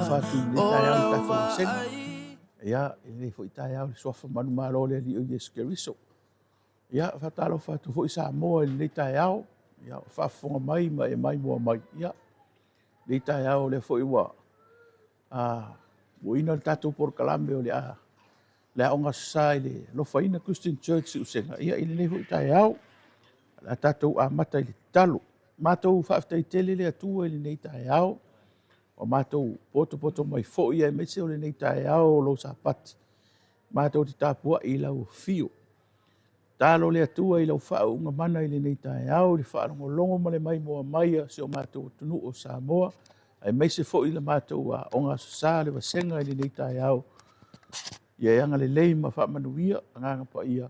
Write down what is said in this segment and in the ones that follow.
fatu le tai au tatou sen. Ia, le fo tai au le sofa manu malo le ali o Yesu Keriso. Ia, fatalo fatu fo isa mo le tai au. Ia, fa fonga mai mai mo mai. Ia, le tai au le fo iwa. Wo ina tatou por kalambe o le a. Le onga sai le lo faina Christian Church usenga. Ia, le fo tai au. La tatou a mata le talo. Matou whaafitai tele le atua ili nei tae au. O matou poto mai fo ia me se o le nei tae au lo sa pati. Matou te tapua i lau fio. Talo le atua i lau whao unga mana ili nei tae au. Li whaanongo longo male mai moa maia se o matou tunu o Samoa. Ai me se fo ila matou a onga sa le wasenga ili nei tae au. Ia anga le lei ma wha manuia anganga pa ia.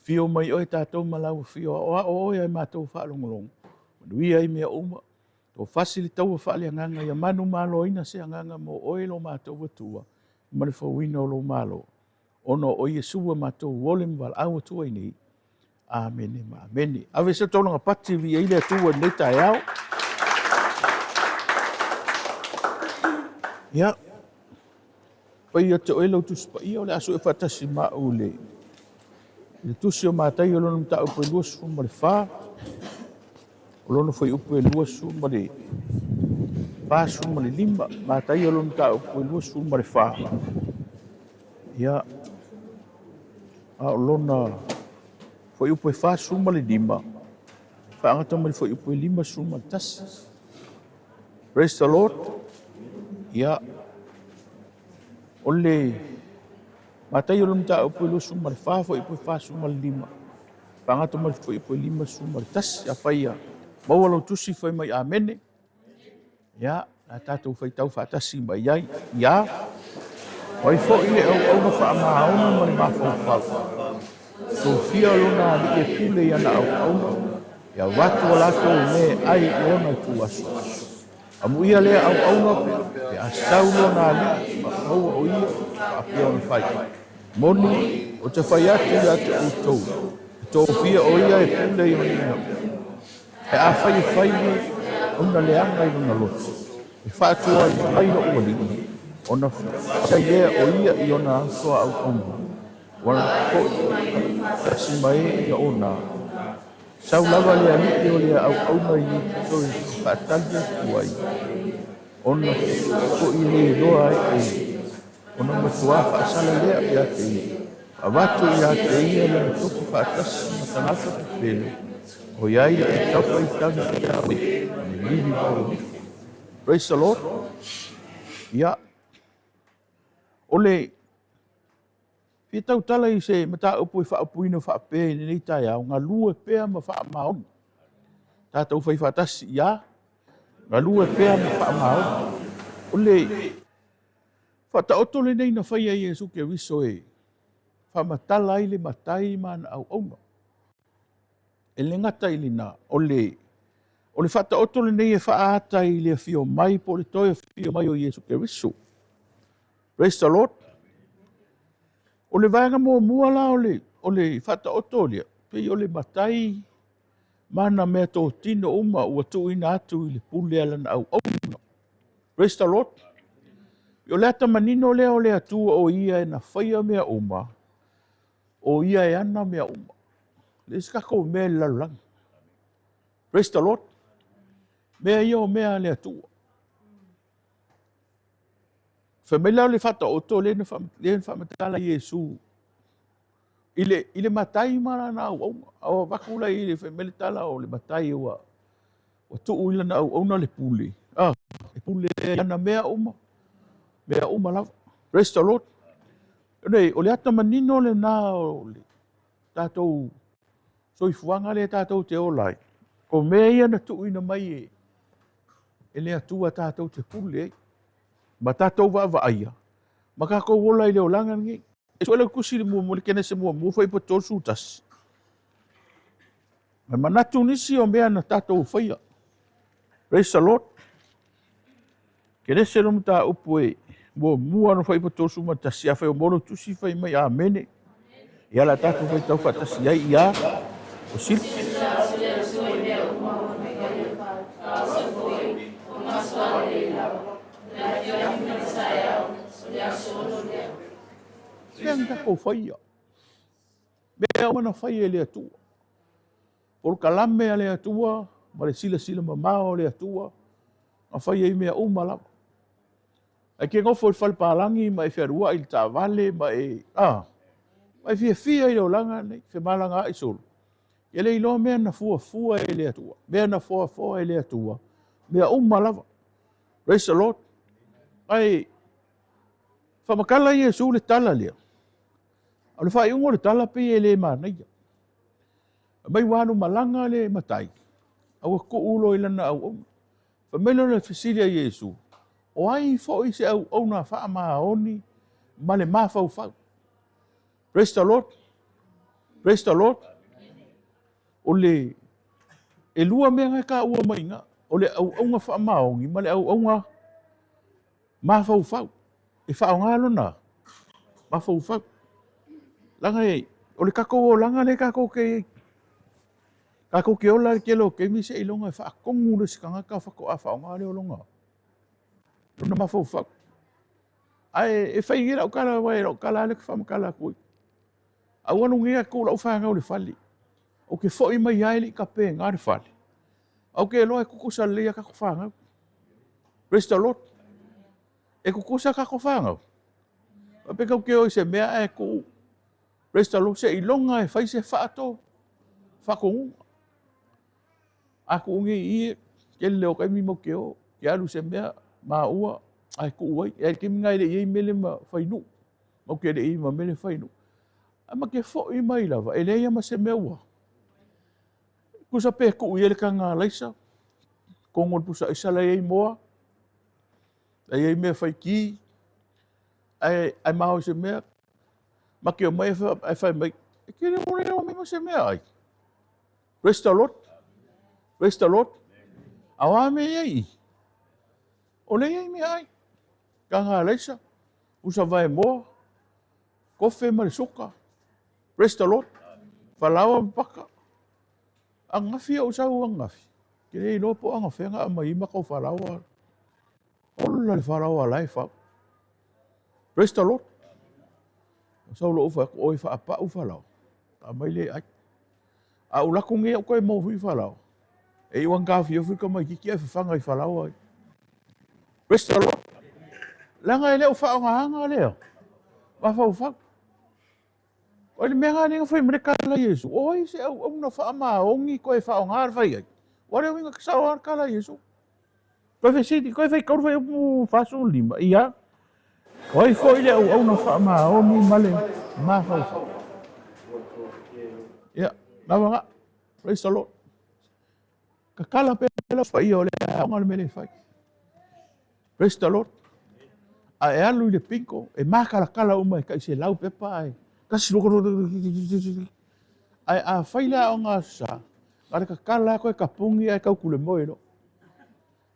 Fio mai oi tātou malau fio. O ia matou whaanongo longo. Manuia i mea uma. Tō fasili taua whaale anganga ia manu malo ina se anganga mo oe lo mātou watua. Mani whauina o lo malo. Ono o Iesua mātou wole mwala au atua ini. Amene ma amene. Awe se tōnanga pati vi eile atua nei tae au. Ia. Pai a te oelo tusi pa ia o le asu e whatasi mau le. Le tusi o mātai o lono mta upo e lua sufu ma le wha. O lono foi upo e lua sufu ma le wha sufu ma le lima. Mātai o lono mta upo e lua sufu ma le wha. Ia. A o lona foi upo e wha sufu ma le lima. Wha angata ma le foi upo e lima sufu ma le tasi. Praise the Lord. Ia. Ole matai o lumta o pulu suma le fa foi po fa suma le lima. Pangata mal foi po lima suma le tas ya faia. Mau lo tusi foi mai amene. Ya, na tatu foi tau fa tasi mai ai. Ya. Oi fo ile o no fa ma o no ma fa fa. So fia lo na le pule ya na o. Ya watu la to me ai ona tu aso. Amu ia le au no pe a saulo na li mau o ia a pia on fai. Moni o te whai atu ia te utou. Tō pia o ia e pule i ona. E a whai ona leanga i ona lotu. E whātua i whai no ua lingi. Ona sa ia o ia i ona soa au kongo. Wana ko si mai i ona. Sau lava le amiti o le au mai i so i whātalia kuai. Ona ko i le loa e ona matua whaasala lea i a te i. A watu i a te i e lana toku whaatasi na tanata te pele. O iai e taupa i tangi i a me. Ne livi bau. Praise the Lord. Ia. Ole. Pia tau tala i se mata upu i whaapuina whaape ni nei tai au. Ngā lua pēa ma whaamaon. Tātou whai whaatasi ia. Ngā lua pēa ma whaamaon. Ole. Whataoto le nei na whai a Iesu Keriso e. Whamatala i le matai mana au auna. E le ngata i le nā. Ole whataoto le nei e whaata i le fio mai po le toi fio mai o Iesu Keriso. Praise the Lord. Ole vaenga mua la ole whataoto lea. Pei ole matai mana mea tō tino uma ua tuina atu i le pule alana au auna. Praise the Lord. Yo le ata manino lea o le atua o ia e na whaia mea uma. O ia e ana mea uma. Le skako mea lalang. Praise the Lord. Mea ia o mea le atua. Whamela le whataoto le na whamatala Iesu. Ile matai mara na au auna. Awa wakula i le whamele tala o le matai ua. Wa tuu ila na au auna le pule. Le pule e ana mea uma. Mea uma lava. Praise the Lord. Nei, o le ata manino le nā o le tātou soifuanga le tātou te olai. Ko mea ia na tuuina mai e le atua tātou te pule. Ma tātou wa aia. Ma kako wola i leo langa ngi. E suele kusi le mua kene se mua whai pa tōsu tasi. Ma manatu nisi o mea na tātou whaia. Praise the Lord. Kene se romu tā upu e mua no whai pa tōsu ma tasi a whai o moro tusi whai mai a mene. Ia la tātou whai tau whatasi ai ia. O sili. Mea ka ko whaia. Mea mana whaia le atua. Por kalame a le atua, ma le sila mamao le atua, a whaia I mea umalawa. Ai ke ngofo I whalpalangi, ma e whiarua I ta vale, ma e fia I o langa nei, fe malanga I solo. Ia le ilo mea na fua e le atua, mea na fua e le atua, mea umalawa. Praise the Lord. Ai, whamakala Iesu le tala lea. A le whaiungo le tala pe e le mānaia. Mai wānu malanga le matai. Au ko ulo I lana au. Whamelo le whesilia Iesu. O ai fo I se au na wha maoni, ma le mawhau whau. Praise the Lord. Praise the Lord. O le, e lua mea ngai ka ua mainga. O le au nga wha maongi, ma le au nga mawhau whau. E wha ngalo na. Mawhau whau. Langa e, o le kako o langa le kako ke, kako ke ola ke lo ke mi se ilonga e wha kongu le sikanga ka whako a wha ngale o longa. Luna mawhau whau. Ai, e whaingira o kala wai, o kala le whamakala kui. Au anu ngia ko lau whanga o le whali. O ke fo I mai aile I ka pē ngāre whali. Au ke loa e kukusa lea kako whanga. Praise the Lord. E kukusa kako whanga. Ape kau ke oi se mea e ku. Praise the Lord. Se ilonga e whai se whaato. Whakongu. Aku ungi I ke leo kai mimo ke o. Ke alu se mea maa ua. Ai ku uai. E ke mingai le iei mele ma whainu. Mau ke le iei ma mele whainu. Ama ke fo I mai lava. E leia ma se mea ua. Kusa pe ku uiele ka ngā laisa. Kongon pusa isa la iei moa. La iei mea whai ki. Ai maho se mea. Ma ke o mai e whai mai. E ke le mone o mima se mea ai. Praise the Lord. Praise the Lord. Awa me iei. O le iei mea ai. Ka ngā laisa. Usa vai moa. Kofe ma le soka. Praise the Lord. Whalawa mpaka. Angafi o sau angafi. Kere ino po angafi anga ama ima kau whalawa. Ola le whalawa lai whau. Praise the Lord. Sau lo ufa ko oi whaapa u whalawa. Ta mai le ai. A ulako nge o koe mo hui whalawa. E iwan kafi o whika mai kiki e whiwhanga I whalawa. Praise the Lord. Langa e leo whaonga hanga leo. Wawhau whau. Oi le mea ngāne ngā whai mrekala Iesu. Oi se au na wha maongi koe wha o ngāra whai ai. Wale winga kisau ar kala Iesu. Koe whai siti, koe whai kauru whai umu whaso lima. Ia. Oi fo ile au na wha maongi male ma whau. Ia. Nawa ngā. Praise the Lord. Ka kala pēla whai o le aonga le mele whai. Praise the Lord. A e alu I le pinko. E mākala kala uma e kai se lau pepa ai. Kasi loko ai a whaila o ngā sa. Ngare ka kala koe ka pungi ai kau kule moe no.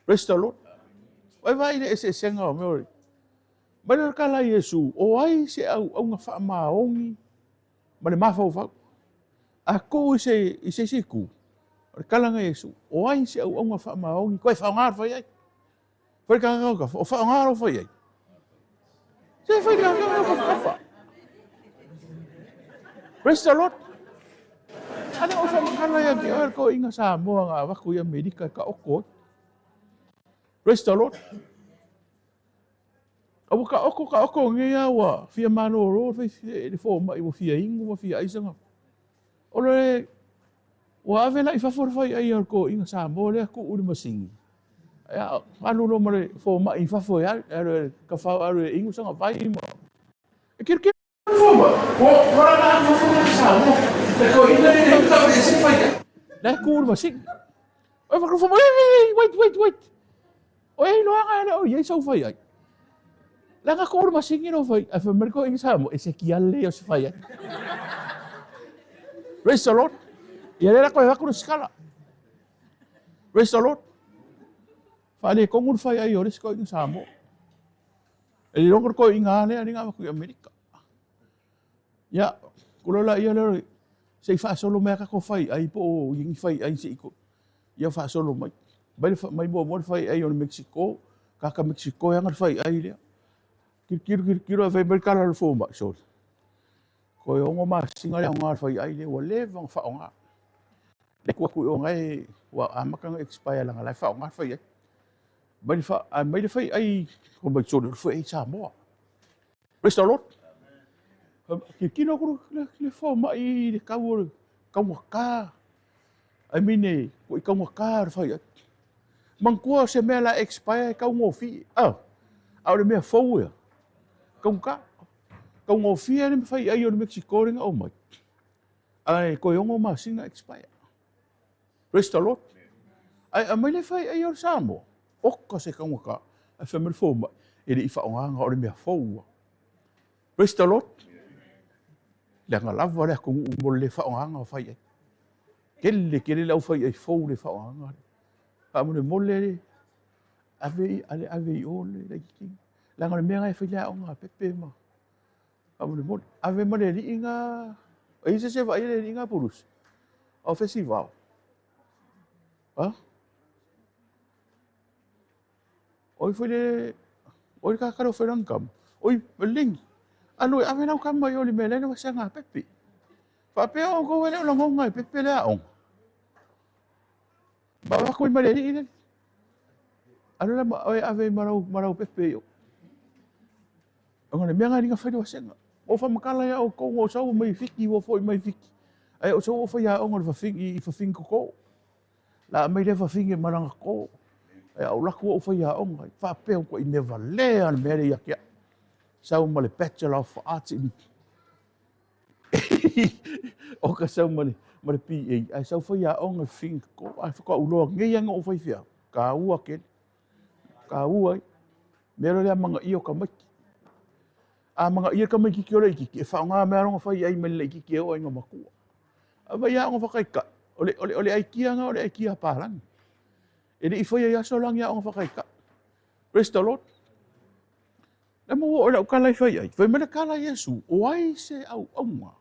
Praise the Lord. Wai vai le ese senga o meori. Mai kala Iesu. O ai se au ngā wha maongi. Ma le mawhau whau. A ko I se siku. O le kala ngā Iesu. O ai se au ngā wha maongi. Koe wha ngāra whai ai. Whai ka ngā ka. O wha ngāra whai ai. Se whai ka ngā ka. Praise the Lord. Ane o whamakana ia ki oer ko inga sa moa ngā waku I Amerika ka oko. Praise the Lord. Awa ka oko ngea wa fia mano ro fai le fo mai wa fia ingu wa fia aisanga. Ole wa avela I whawhora whai ai oer ko inga sa moa lea ku uri masingi. Ia manu no mare fo mai whawhoi ai ka whau aru e ingu sanga vai mo. E kirkir. Lai kur masing. Oi fakru famo wait. Oi no anga o ye so fai ai. La nga kur masing no fai. A fa merko ing samo Ezekiel le o fai ai. Praise the Lord. Ia le ko fakru skala. Praise the Lord. Fale kongur fai ai o risko ing samo. E rongo ko inga le ani nga ku Amerika. Ya, kulola ia le sei fa solo mea ka ko fai ai po ing fai ai se iko. Ia fa solo mai. Mai mo fai ai o Mexico, ka Mexico yang fai ai le. Kiro vai merkala le fo ma so. Ko e ongo masinga le onga fai ai le wa le vang fa onga. Le kua kui onga e wa amakanga expire langa lai fa onga fai ai. Mai le fai ai ko mai tsoro fai ai sa moa. Praise the Lord. Ke kino ko le fo mai le kau waka. Ai mine ko i kau waka fai ai. Mangkua se mea la expire kau ngofi. Au le mea fau ia. Kau ka. Kau ngofi ane fai ai o le Mexico ringa o mai. Ai ko yongo masinga expire. Praise the Lord. Ai mai le fai ai o Samoa. Oka se kau waka. Ai fai me fo mai. E le ifa onga o le mea fau. Praise the Lord. Le nga lava le ko mo le fa onga fai ai. Kele lau fai ai fau le fa onga. Pa mo le mole ave i ole le ki. La ngale mea ngai fai o nga pepe ma. Pa mo le mole ave mo le inga. E se vai le inga purus. O festival. Ha? Oi foi le oi ka karo ferang kam. Oi beling. Alo ave na kam mai ole mele no sa nga pepe. Fa pe o go le lo ngai pepe le on. Ba ko mai le ni. Alo la oi ave marau pepe yo. Ngone mea ngai nga fai do senga. O fa makala ya o ko o sau mai fiki o foi mai fiki. Ai o sau o fa ya o ngor fa fing ko. La mai le fa fing maranga ko. Ai au la ko o fa ya o ngai. Fa pe ko i me vale an me ya kia. Sau ma le Bachelor of Arts in. O ka sau ma le PA. Ai sau fa ya o ngai fing ko. Ai fa ko ulo ngai yang o fa fia. Ka ua ke. Ka ua. Mero le manga io ka mai. A mga ia ka mai ki ora ki fa nga me ronga fai ai mai le ki o inga makua. Ava ia nga fakai ka. Ole ai kia nga ole ai kia parang. E i fai ia so lang ia nga fakai ka. Praise the Lord. Na mo o ka lai fai ai. Fai me ka lai Yesu. O ai se au nga.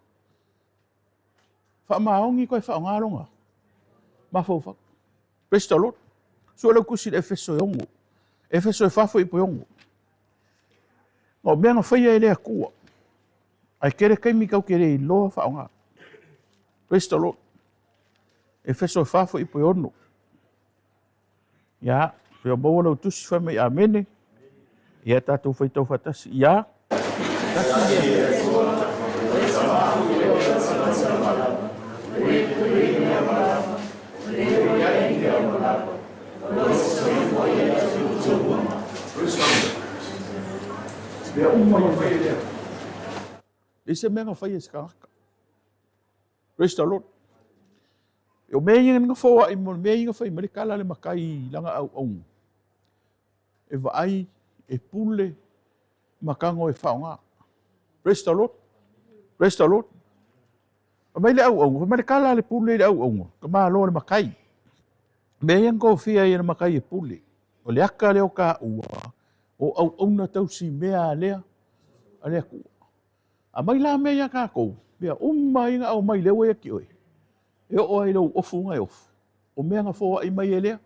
Fa maongi ko fa nga ronga. Ma fo fa. Praise the Lord. So le kusi Efeso yongo. Efeso fa fo ipo yongo. O mea nga whaia e lea kua. Ai kere kai mi kau kere i loa whaonga. Praise the Lord. E wheso e whawha i poi ono. Ia, pia mawalau tusi whai mai amene. Ia tātou whai tau whatasi. Ia. Ese mea nga whai e skaraka. Praise the Lord. O mea inga nga whaua i mo mea inga whai marikala le makai langa au. E vaai, e pule, makango e whaonga. Praise the Lord. Praise the Lord. O mea le au. Marikala le pule le au. Ka maa loa le makai. Mea inga ko fia i le makai e pule. O le aka leo ka ua. O au na tau si mea lea. A lea kua. A mai la mea ia kākou, mea mai inga au mai lewa ia ki oi. E o ai lau ofu ngai ofu. O mea nga fōa i mai e lea.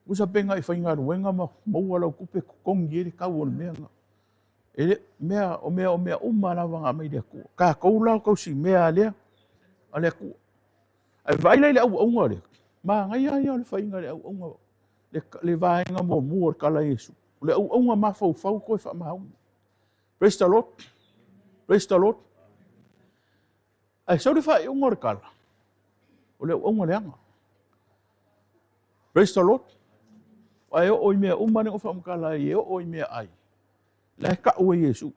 Usa penga i whainga ruenga ma maua lau kupe kongi ere kau o mea nga. E mea o mea umana wanga mai lea kua. Kākou lau kau si mea lea. A lea kua. Ai vai lai le au nga lea. Ma ngai ai au le whainga le au nga. Le vaenga mo mua kala Yesu. Le au nga ma fau koe wha mahau. Praise the Lord. Praise the Lord. Ai sau le whae o ngore kala. O le o ngore anga. Praise the Lord. Ai o i mea umane o whaamkala e o i mea ai. Le ka ue Yesu.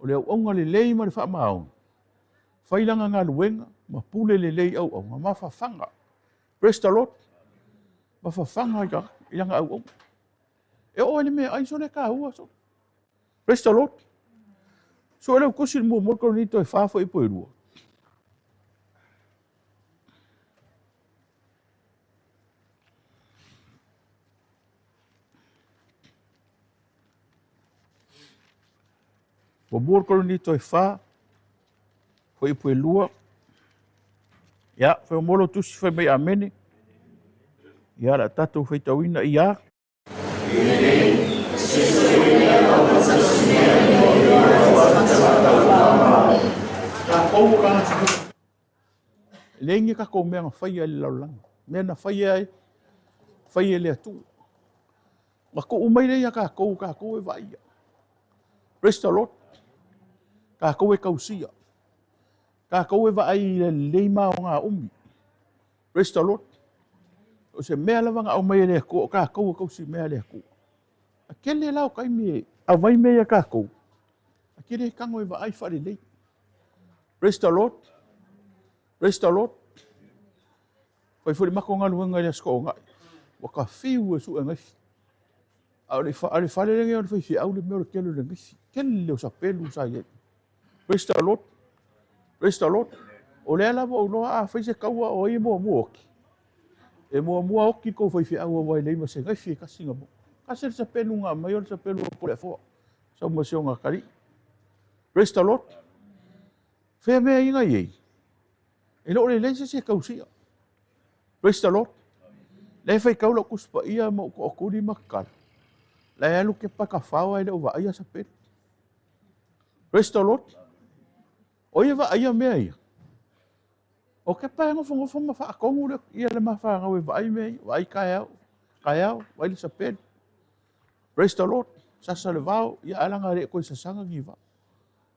O le o ngore lei ma le wha mahau. Whailanga ngā luenga. Ma pule le lei au. Ma whawhanga. Praise the Lord. Ma whawhanga i langa au. E o le mea ai so le ka ua so. Praise the Lord. So ele kusi mo ko ni to fa fo i po rua. Mo ko ni to fa fo i po rua. Ya, fo mo lo tusi fo mai amene. Ya la tatu fo tawina ya. Lengi ka ko mea whaia le laulang. Mea na whaia le atu. Ma ko umai le ka ko e vaia. Praise the Lord. Ka ko e kausia. Ka ko e vai le leima o ngā umi. Praise the Lord. O se mea lava ngā umai le ko ka ko e kausi mea le ko. A kele lau kai me a vai mea ka ko. A kele kango e vai whare nei. Praise the Lord. Praise the Lord. Pai furi mako ngā luanga le asko o ngai. Waka whiu e su e ngai. Ale whare rengi o whai au le mea o kelo le ngai. Kele o sa pelu sa ye. Praise the Lord. Praise the Lord. O le ala o loa a whai se kaua o i mua oki. E mua oki ko whai au a wai leima se ngai whi ka singa mo. Ka se sa pelu ngā mai o sa pelu o pole fo. Sa uma se o ngā kari. Praise the Lord. Whea mea inga iei. E lo le lense se kausia. Praise the Lord. Le whai kaula kuspa ia mo ko okuri makar. Le alu ke paka whaua e le uwa aia sa pelu. Praise the Lord. O ia wa aia mea ia. O ke pae ngofo ma wha akongu le ia le ma wha ngawe wa ai mea. Wa ai kai au, wa ili sa pelu. Praise the Lord. Sasa le vau, ia alanga re koe sa sanga ngi va.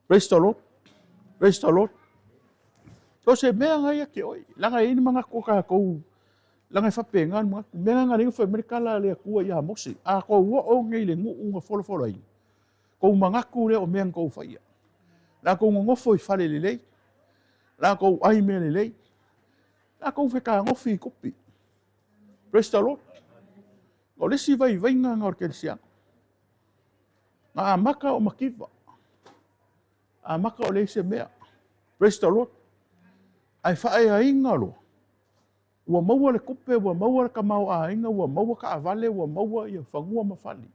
Praise the Lord. Praise the Lord. To se mea ngai ke oi. Langa ini mga koka kou. Langa whapengan mga. Mea ngai ringa whai merikala le kua ia mosi. A kou ua o ngai le ngu unga folo ai. Kou mangaku le o mea kou whaia. La kou ngofo I whare le lei. La kou ai mea le lei. La kou wheka ngofi I kupi. Praise the Lord. O lesi vai ngā ngā orke siang. Ngā maka o makiwa. A maka o leise mea. Praise the Lord. Ai whae a inga lo. Ua maua le kupe, ua maua le kamau a inga, ua maua ka avale, ua maua ia whangua mawhali.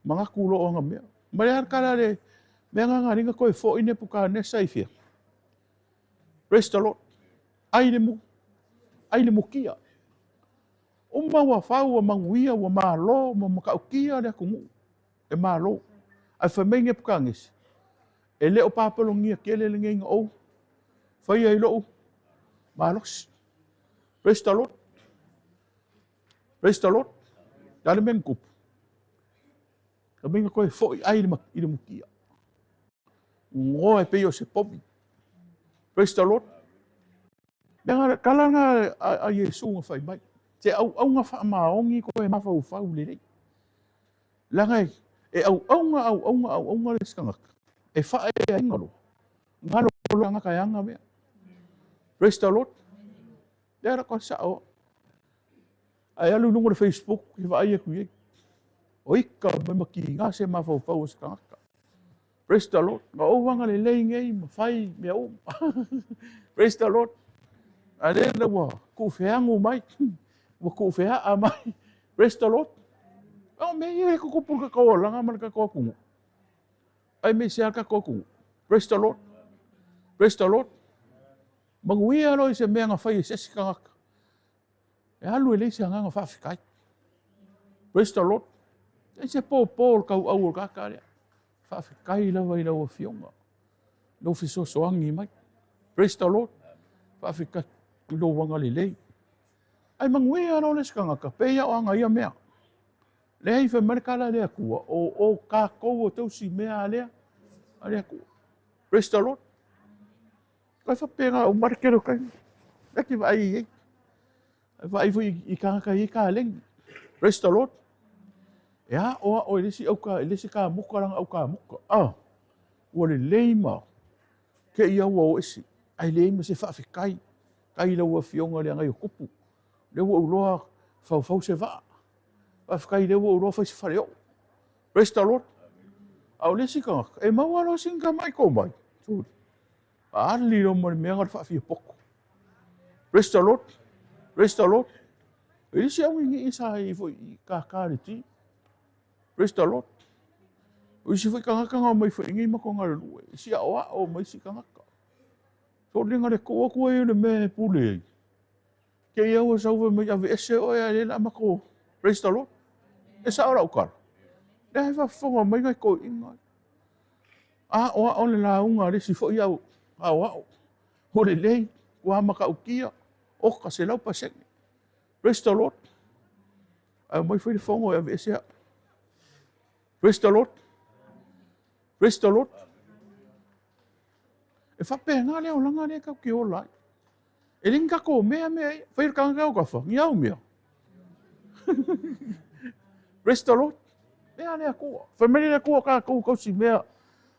Mangaku lo o ngā mea. Mare harkara le mea ngā ringa koe fo ine puka nesa I whia. Praise the Lord. Ai le mukia. Uma ua whau, ua manguia, ua malo, ua makaukia le akungu. E malo. Ai whameinge puka ngesi. E leo papalongia kele le ngenga ou. Whai ai loo. Malos. Praise the Lord. Praise the Lord. Tale men kupu. Ka menga koe fo ai le mukia. Ngo e peo se popi. Praise the Lord. Nanga kalanga a Yesu nga whai mai. Te au nga wha maongi koe mawhau whau le rei. Langai. E au nga le skangaka. E whae a ingalo. Ngalo nga kayanga mea. Praise the Lord. Dera ko sa o. Ai alu nungo le Facebook ki vai ku ye. O ika me maki nga se ma fau sa ka. Praise the Lord. Nga o wanga le lei ngai ma fai me o. Praise the Lord. Ale na wa ku feangu mai. Wa ku fea a mai. Praise the Lord. O me ye ku pul ka ko langa man ka ko ku. Ai me sia ka ko ku. Praise the Lord. Praise the Lord. Manguia lo se mea nga whai se sikangaka. E alu e leise hanga nga whawhikai. Praise the Lord. E se pōpō kau au o kakarea. Whawhikai lawa I lawa fionga. No fiso soangi mai. Praise the Lord. Whawhikai lo wanga li lei. Ai manguia lo le sikangaka. Peia o anga ia mea. Le hei whamarikala lea kua. O kākou o tausi mea lea. A lea kua. Praise the Lord. Kai whapenga o marikero kai. Eki vai ei. Vai fui I kāka I kā lengi. Praise the Lord. Ea, o elisi ka muka ranga au ka muka. Ua le leima. Ke ia ua o esi. Ai leima se whawhikai. Kai lau a fionga le angai o kupu. Le ua uloa fau se vaa. Whawhikai le ua uloa whai se whareo. Praise the Lord. Au lesi ka. E maua lo singa mai ko mai. Tūri. Ali lo mo me ngar fa fi poko. Praise the Lord. Praise the Lord. Ele se au ngi isa I foi ka ti. Praise the Lord. O se foi ka mai foi ngi ma ko ngar lu. Si o mai si ka. So le ngare ko e le me pule. Ke ia o sa o me ave ese o ya le ma ko. Praise the Lord. E sa ora o kar. Le fa fonga mai ngai ko inga. O le la unga le si foi au. Au, o le lei, Kua makaukia, oka se lau pasenge. Praise the Lord. Mai whai whongo e avesea. Praise the Lord. Praise the Lord. E whapea ngā leo langa lea kau ki o lai. E ringa ko mea mea i. Whai raka ngau kawha. Ngiau mea. Praise the Lord. Mea lea kua. Whamere lea kua ka kausi mea.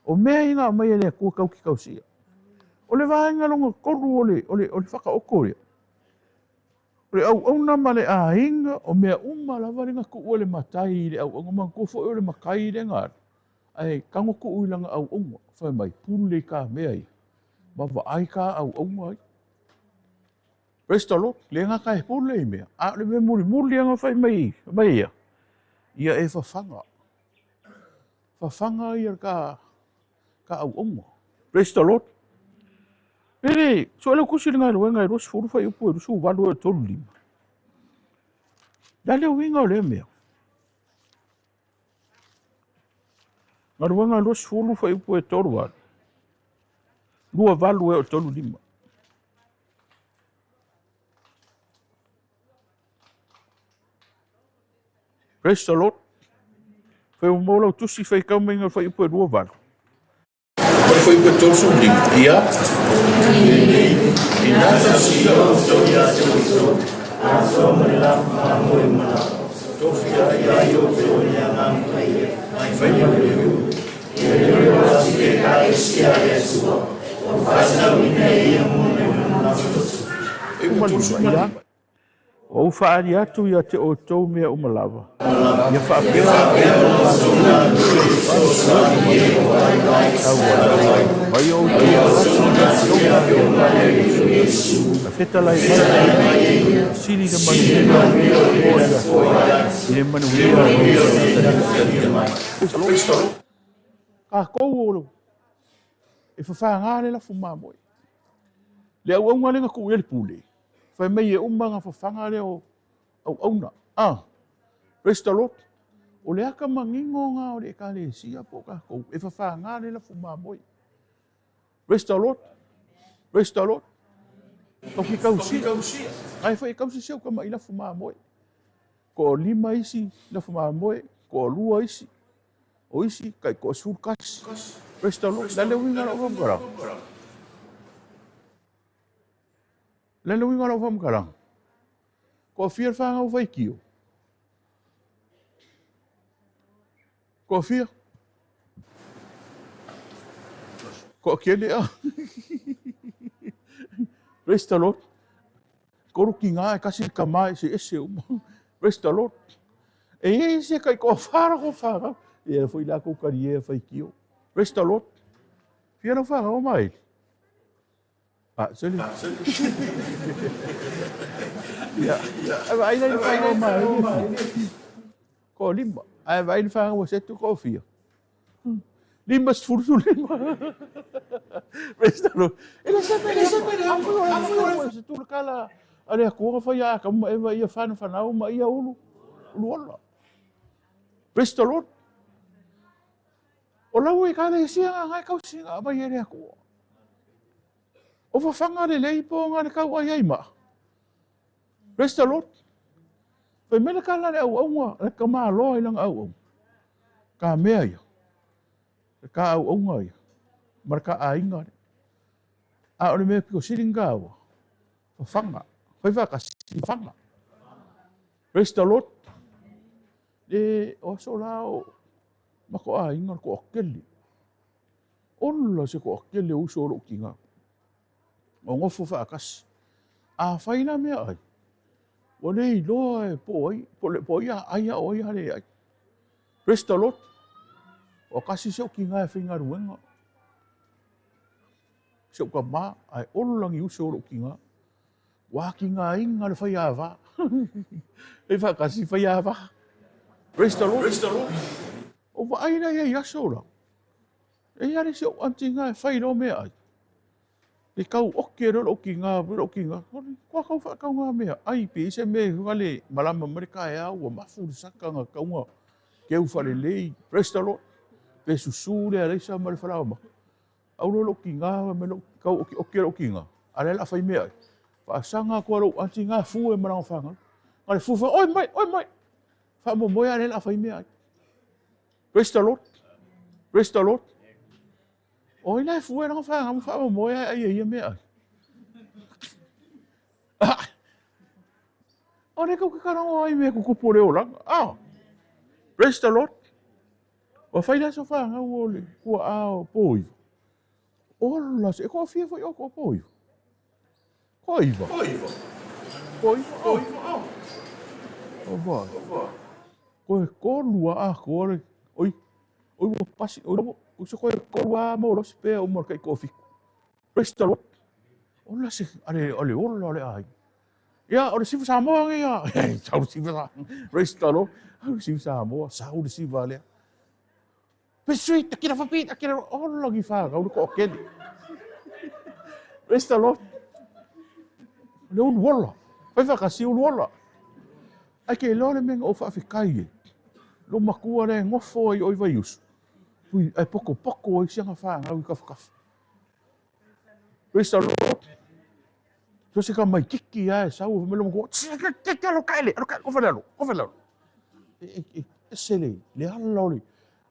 O mea inga mai lea kua kau ki kausia. O le vāinga longa koru ole whaka okorea. O le au nama le a inga o mea lava ringa ku ole matai le au mang kofo ole makai le ngā. Ai kango ku uilanga au unga. Whai mai pule ka mea i. Mawa ai ka au unga ai. Praise the Lord. Le ngā kai pule i mea. A le me muri anga whai mai ia. Ia e whawhanga. Whawhanga ia ka au unga. Praise the Lord. Pere, so ele kusi ngai roenga ros furu fai upo rusu walu e tolu lima. Dale winga le mea. Nga roenga ros furu fai upo e tolu walu. Lua walu e tolu lima. Praise the Lord. Fai umola tusi fai kaumenga fai upo e lua walu. Fai upo e tolu sum lima. Ia. Inasa siya ustoya chuso, aso malama muy mala. Tofia ya yo soya mampai, mai fanya yo. Yo asike ka esia Yesu. Fazna wine ya mune na fuso. E uma o faari atu ia te o tau mea umalava. Ia whaapea mai o a wheta lai siri de manu i le manu ka kou olo e whawhangare la fumamoi le au aunga lenga ku ia le pule whai mei e umanga whawhanga leo au auna. Praise the Lord. O le aka mangingo ngā o le ka le sia po ka kou. E whawhanga le la fuma moi. Praise the Lord. Praise the Lord. Kau ki kausi. Ai whai kausi seo ka mai la fuma moi. Ko lima isi la fuma moi. Ko lua isi. O isi kai ko surkasi. Praise the Lord. Lale winga la whamkarang. Lele winga la whamkarang. Ko fia whanga o whaikio. Ko fia. Ko kele a. Praise the Lord. Ko ruki ngā e kasi ka mai se ese uma. Praise the Lord. E se kai ko whara ko whara. E foi la ko kari e whaikio. Praise the Lord. Fia na whanga o mai. Seli. Ya, ai nei whanga o mai. Ko lima. Ai vai whanga o setu ko fia. Lima sfursu lima. Praise the Lord. Ele sempre afu se tu kala ale ko fa ya ka e ia fa na uma ia ulu ulu. Praise the Lord. O lau e kala e sia ngai kau singa mai ele ko. O whawhanga le lei po ngā kau ai ma. Praise the Lord. Whai mena ka lare au aunga, le ka maa loa ilang au au. Ka mea ia. Ka au aunga ia. Mara ka a inga. A ore mea piko siringa awa. Whawhanga. Whai whaka whanga. Praise the Lord. Le o so lao. Mako a inga ko okeli. Ola se ko okeli uso oro ki ngā. O ngofo whaakasi. A whaina mea ai. O nei loa e po ai. Po ia aia o ia le ai. Praise the Lord. O kasi seo ki ngā e whinga ruenga. Seo ka mā. Ai ololangi uso oro ki ngā. Wā ki ngā inga le whai awa. E whaakasi whai awa. Praise the Lord. Praise the Lord. O wa aina ia iaso ora. E iare seo anti ngā e whai ro mea ai. E kau oke roro ki ngā, roro ki ngā. Kua kau whakau ngā mea. Ai, pe ise me ngale malama marika e au, o mafuru saka ngā kaunga. Keu whare lei. Praise the Lord. Pe susu le a reisa mare wharawa ma. Au roro ki ngā, me no kau oke roro ki ngā. Ale la fai mea. Fa sanga ko ro anti nga fu e marang fanga. Ngale fu fa oi mai. Fa mo moya ale la fai mea. Praise the Lord. Praise the Lord. Oi la fu e rang fanga fa mo moya ai mea. Ore ko karang ai me ko pore ola. Ah. Praise the Lord. O fai la so fanga ole ko a poi. Ola se ko fia foi o ko poi. Koiva. O va. Ko lua a ko oi o pasi o so ko lua mo lo spe o mo kai kofi. Praise the Lord. Ola se ale ola ai. Ya, ora sifu Samoa nge ya. Sau sifu sa. Praise the Lord. Au sifu Samoa, sau de sifu ale. Pesui, takira fapi, takira ola gi fa, kau ko ken. Praise the Lord. Le un wola. Pai fa kasi un wola. Ai ke lo le menga o fa fikai. Lo makua le ngofo ai oi vai us. Pui ai poko ai sianga fa ngau kaf. Praise the Lord. So se ka mai kiki ai sau me lo ko. Ke lo kaile, ko fa lo. Sele, le haloli.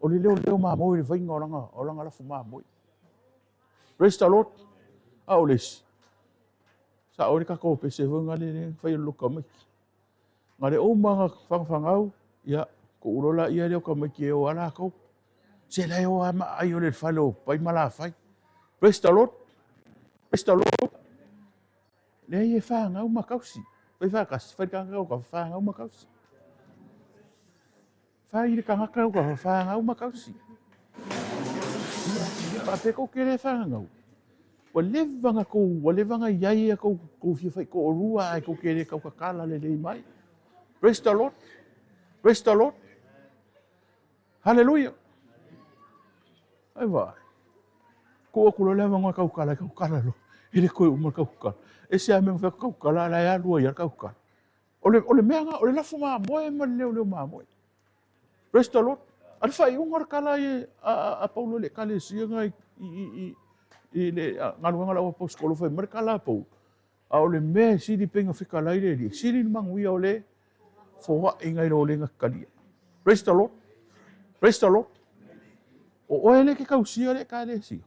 O le leo ma mo le vainga o langa la fuma mo. Praise the Lord. A o les. Sa o le ka ko pe se vonga le fai lo ka mai. Ngare o manga fangau ya ko urola ia le ka mai ke o ala ko. Se le o ama ai o le falo pai mala fai. Praise the Lord. Praise the Lord. Le ye fangau makausi. Pai fa ka fai ka fangau makausi. Fai le kanga kau ka whanga uma kausi. Pape ko kere whangau. Wa levanga iai a ko fia fai ko orua ai ko kere kau kakala le lei mai. Praise the Lord. Praise the Lord. Hallelujah. Ai vai. Ko aku levanga kau kala lo. Ele ko uma kau kala. Ese a me fa kau kala la ya lua ya kau kala. Ole meanga ole la fuma moe ma leo ma moe. Praise the Lord. Al fai ungar kala a Paulo le kale sianga i le ngaruanga la apostolo fai mer kala Paulo. A ole me sidi penga fika lai le sidi manguia ole fo wa inga i le ngakalia. Praise the Lord. Praise the Lord. O ele ke kausia le kale si.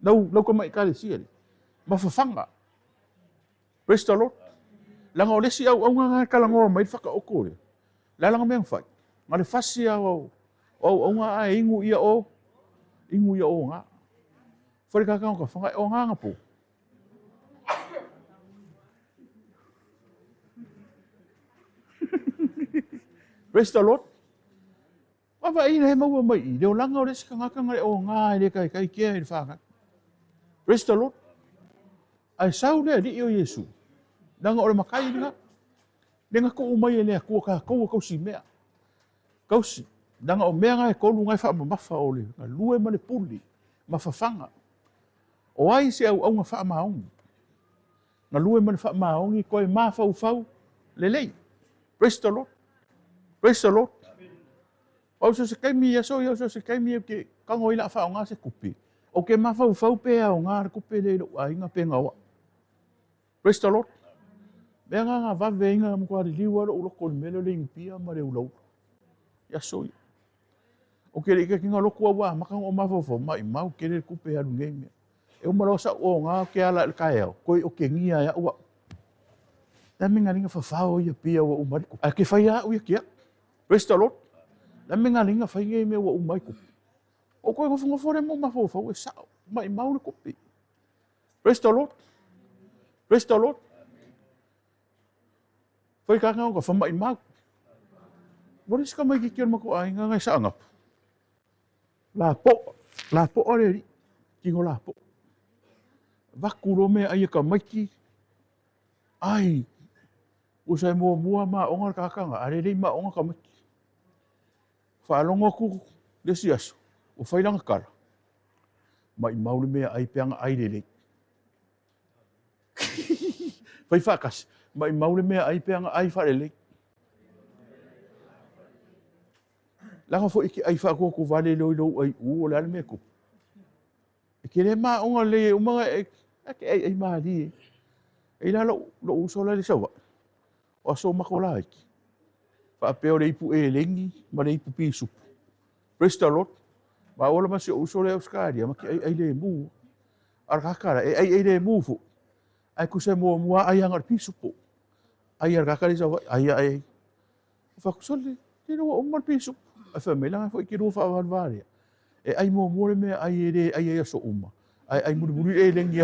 Lau ko mai kale si le. Ma fanga. Praise the Lord. Langa ole si au nga kala ngo mai faka okore. La langa me fai. Ngale fasi o nga a ingu ia o nga. Fai ka whanga o nga po. Praise the Lord. Papa ina he maua mai i. Leo langa o resi ka ngaka ngare o nga i le kai kia i whanga. Praise the Lord. Ai sau lea li o Yesu. Langa o le makai nga. Lenga ko umai e lea kua ka kausi mea. Kausi. Danga o mea ngai kolu ngai wha mafa o le. Lue ma le puli. Mafafanga. O ai se au nga wha maongi. Nga lue ma le wha maongi koe ma fau le lei. Praise the Lord. Praise the Lord. O so se kaimi ya so so se kaimi ke kango ila wha o nga se kupi. O ke ma fau pe o nga kupi le lo ai nga pe ngawa. Praise the Lord. Mea nga vave inga mkwa liwa lo ulo kol mele le impia ma le ulo. Ya so ya. O ke rika kinga loko wa makang o mafofo mai mau ke le kupe alu ngeme. E o marosa o nga ke ala kaeo ko o ke ngia ya wa. La minga linga fafao ia pia wa umari ku. A ke faia u ia. Praise the Lord. La minga linga fai ngeme wa umari ku. O ko ngo fore mo mafofo e sa mai mau le kupe. Praise the Lord. Praise the Lord. Fai ka nga fa mai mau. Boris ka mai ki mo ko ai nga ngai sa ngap. La po ore kingo la po. Vakuro me ai ka maiki. Ai. Usai mua ma onga kakanga, are rei ma onga ka maiki. Whaalonga ku le siaso. O whailanga kara. Mai maule me ai peanga ai rei. Whai whakas. Mai maule me ai peanga ai wharelei. Langa fo iki ai whako ko vale lo ai u o le me ko. E ke le ma onga le umanga e ai maari. E la lo uso la le sawa. O so makola iki. Fa pe o le ipu e lengi, ma le ipu pisu. Presta lot. Ma ola ma se uso le Australia, ma ki ai le mu. Ar kakara ai le mu fu. Ai ku se mo ai angar pisu po. Ai ar kakara sawa ai. Fa ku sole, te no o mar pisu. Ai fa mela fa ki ro fa varia. E ai mo le me ai so uma. Ai muri e lengi.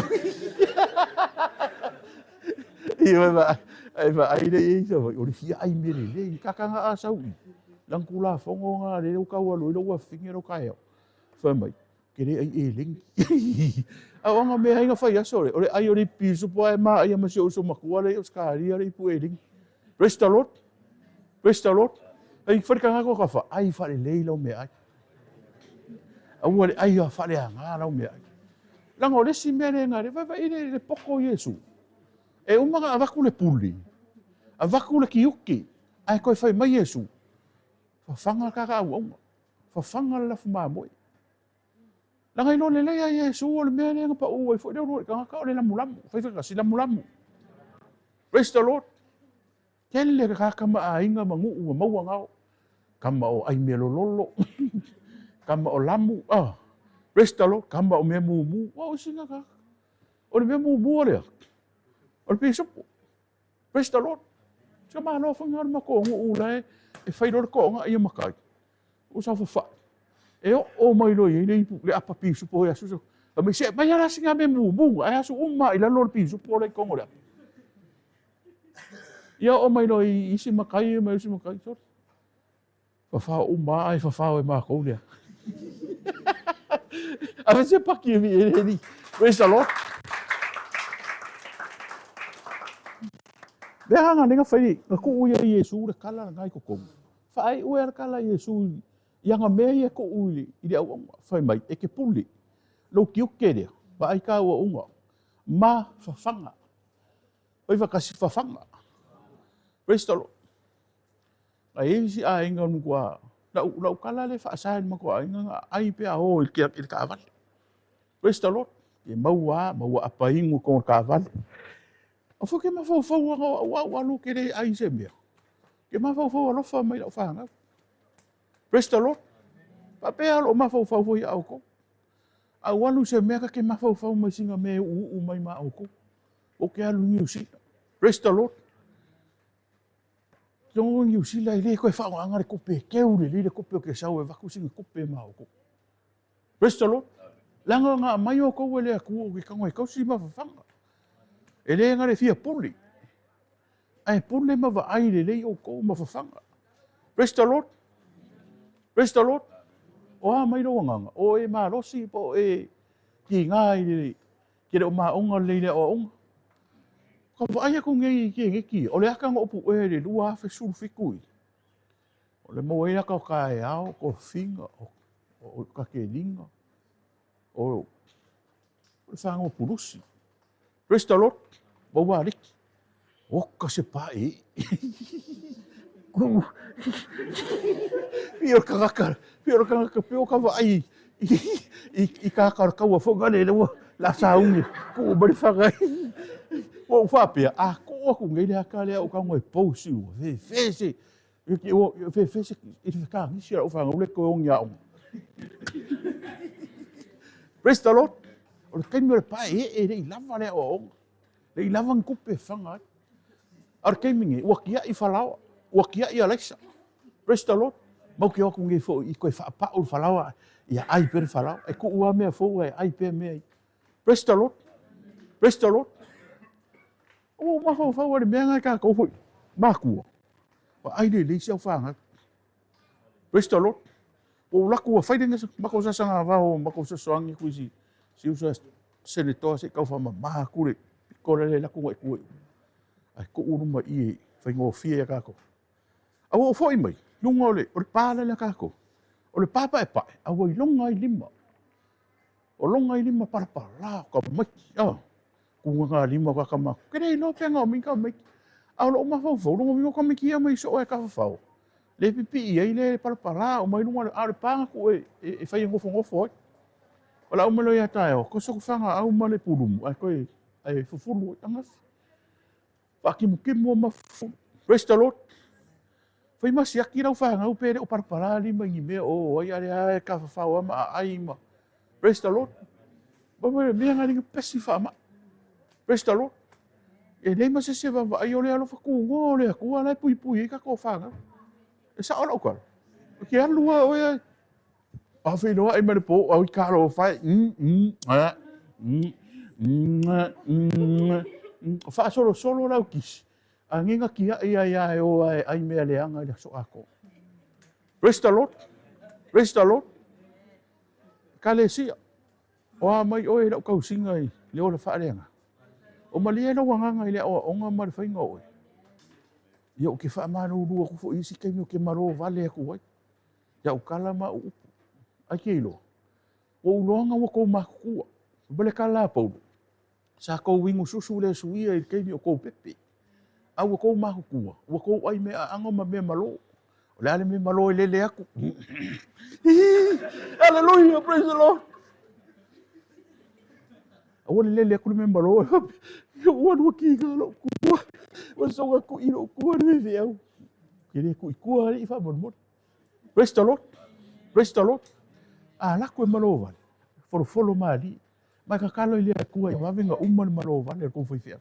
Ai ai le so o le fia ai mere le kakanga a sau. Lang kula fongo nga le ka wa lo wa fingero ka yo. Fa mai. Kere ai e lengi. A wanga me ai nga fa ya sore. O le ai o le pisu po ai ma ai ma se o so makua le os ka ri ai pu e lengi. Praise the Lord. Praise the Lord. Ai fa ka ko ka fa. Ai fa le leilo me ai. Au le ai fa le nga la me ai. Lang o le si me le nga le va le poko Yesu. E umaga avaku le puli. Avaku le kiuki. Ai koe fai mai Yesu. Fafanga kaka au. Fafanga la fuma moi. La ngai no le le ai Yesu o le mea le pa u e fo de ro ka le lamu. Fai fa si lamu. Praise the Lord. Kelle ka kama a inga mangu u mau ngao. Kama o ai melo lolo. Kama o lamu. Praise the Lord. Kama o me mu. O singa ka. O le me mu le. O le piso. Praise the Lord. Sa mana whangar mako ngu ula e whairore ko nga ia makai. O sa whawha. E o mai loi e leipu le apa pisu po e asu. A me se mai ara singa me mu. Ai asu umma i lalo le pisu po le kongo le. Ia o mai loi isi makai e mai isi makai. Whawha umma ai whawha e mako lea. A me se paki e mi e redi. Praise the Lord. Be hanga ninga whai, na ku uia Yesu le kala ngai ko kongu. Whai ua kala Yesu, ianga mea ia ko uli, i le au whai mai, e ke puli. Lo ki uke rea, wa ai ka ua unga. Ma whawhanga. Wai wakasi whawhanga. Praise the Lord. Na eisi a inga nukua, na ukala le whaasain mako a inga ai pia ho i kia ka avale. Praise the Lord. E maua apa ingu kong ka avale. O fo ke mafau wa lo ke re ai se mea. Ke mafau lo fa mai lo fa nga. Praise the Lord. Pa pe alo mafau fo ia au ko. A walu se mea ka ke mafau mai singa me u mai ma au ko. O ke alu ni usi. Praise the Lord. Tongo ni usi la ile ko fa nga re ko pe ke u le ko pe ke sa o va ku singa ko pe ma au ko. Praise the Lord. Langa nga mai o ko le ku ke ka ngoi ko si ma fa nga. E le ngare fia puli. Ai puli ma va ai le o ko ma whawhanga. Praise the Lord. Praise the Lord. O a mai roa nganga. O e ma rosi po e ki ngai le. Ki le o ma onga le le o onga. Ka va ai ako ngai ki. O le aka nga opu e le lua fe sulfi kui. O le mo e aka o ka e ao ko finga. O ka ke linga. O le whanga o purusi. Praise the Lord. Bawa riki. Oka se pai. Pio kakakar. Pio kakakar. Pio kawa ai. I kakar kawa whonga le lewa. La saungi. Ko bari whakai. O whapea. A ko aku ngai lea ka lea o ka ngoi pausi. Fese. Fese. I te whakangi sia o whanga. Ule ko ongi aonga. Praise the Lord. O le kaimi o le pai e rei lava lea o onga. Rei lava nkupe whanga. Ar keimingi, ua kia i whalawa. Ua kia i Alexa. Praise the Lord. Mau ki oku ngai fo i koe whaapa o whalawa. Ia ai pere whalawa. E ku ua mea fo e ai pere mea. Praise the Lord. Praise the Lord. O mawhau whau are mea ngai ka kou hoi. Mākua. Wa ai le leisi au whanga. Praise the Lord. O laku ua whaidenga sa. Mako sa sanga wao. Mako sa soangi kuisi. Si usa senetoa se kau whama maha kure. Kore le laku ngai kue. Ai ko uruma i e whaingo fia kako. A o fo i mai, lunga ole, o le pāla le kako. O le pāpa e pae, a o i longa i lima. O longa i lima para la, ka maki. Kunga ngā lima ka ka mako. Kere no penga o minka o maki. A o lo ma fau fau, longa mingo ka maki ia mai so e ka fau. Le pipi i e le para la, o mai lunga a le panga ko e whai ngofo oi. O la umelo ia tae o, ko soku whanga au ma le purumu, ai koe, ai fufulu i angafi. Pakimu-kimu mafu. Praise the Lord. Fai masiaki rau whangau pere o parparali ma ngi mea o ai are ai ka whawha ma ai ma. Praise the Lord. Mama mea ngari pesi whama. Praise the Lord. E nei ma se se wa ai ole alo whakungo ole akua lai pui pui ka ko whangau. E sa ora ukara. Ke alua o ai. A whinoa ai mare po au i karo whai. Wha solo lau kisi. A nginga kia ia o ai mea leanga i so ako. Praise the Lord. Praise the Lord. Kalesia. O a mai oe lau kausinga i leo la whaareanga. O malia na wanganga i lea o onga mare whainga oe. Ia o ke whaamano urua kufo isi kemi o ke maro vale aku wai. Ia o kalama o upu. Ai ke ilo. O uloanga wa kou makukua. Bale kala paulo. Sa kou wingu susu le suia i kemi o kou pepe. Au wa kou makukua. Wa kou ai mea ango ma mea malo. O le ale me malo i lele aku. Hallelujah, praise the Lord. Awa le lele aku le me malo. Wan wa ki galo kua. Wa songa ku ino kua le ve au. Kere ku ikua le ifa mon mon. Praise the Lord. Praise the Lord. La ku e malo vale. Folo mali. Mai ka kalo i le kua i wavenga umman malo vale ko foi fia.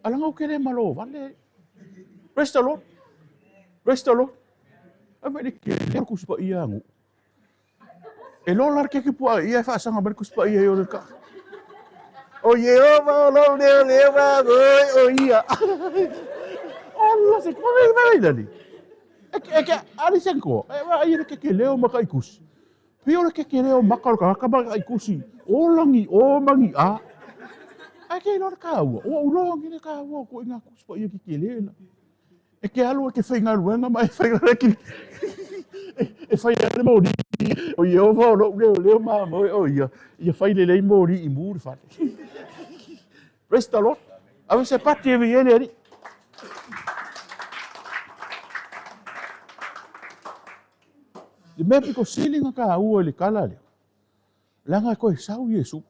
Alanga o kere malo vale. Praise the Lord. Praise the Lord. Ame ke ku spa ia ngu. E lo lar ke pua ia fa sanga ber ku spa ia yo ka. O Yehova lo le va o ia. Allah se ko vai dali. E ke ali senko. E va ia ke leo maka ikus. Pio ke leo maka ka ba ikusi. O langi o mangi a. Ake lo ka o longi le ka o ko inga ku spa ia ke leo. E ke alu ke whainga ruenga mai whainga ki. E whainga le mauri. O Yehova o leo mama o ia. Ia whaile le mauri i muri whate. Praise the Lord. Awe se pati e viene ari. Le mea piko silinga ka ua le kala leo. Langa koe sau Yesu.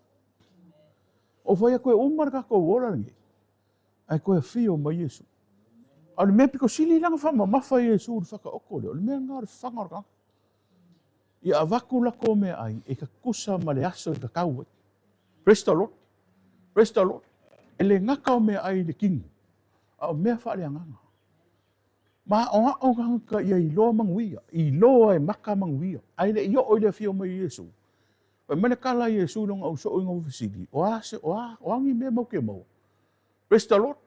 O whaia koe umar ka koe ora nge. Ai koe fio ma Yesu. A le mea piko sili langa whama mawha Yesu uri whaka oko leo. Le mea ngāre whangar ka. Ia avaku lako mea ai e ka kusa ma le aso e ka kaua. Praise the Lord. Praise the Lord. E le ngaka o mea ai le kingu. A o mea whaare anganga. Ma o ngaka ia i loa manguia. I loa e maka manguia. Ai le i o le fio mai Yesu. Pai mana kala Yesu longa au so o inga ufisili. O angi mea mau ke mau. Praise the Lord.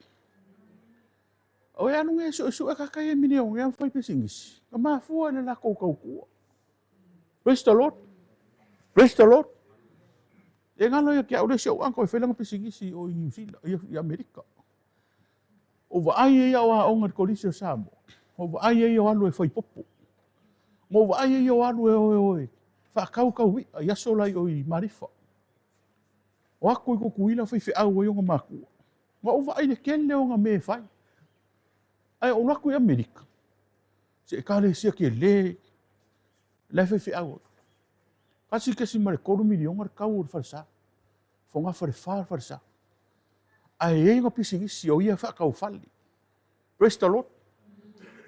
O e anu Yesu e kakai e mine o ngea whai pesingisi. Ka maa fua le lako kau kua. Praise the Lord. Praise the Lord. E ngalo ia kia ure siau anko e whelanga pesingisi o New Zealand, i Amerika. O wa ai e au a onga korisio Samo. O wa ai e au alu e whai popo. Mo wa ai e au alu e oe. Wha kau wi, a yaso lai o i marifa. O ako i kukuila whai au e onga makua. Wa o wa ai le kele onga me whai. Ai o naku i Amerika. Se e kare sia ke le. Lai whai au. Kasi mare koru milionga kau ur farsa. Fonga farsa. Ai e inga pisingisi o ia whakau whali. Praise the Lord.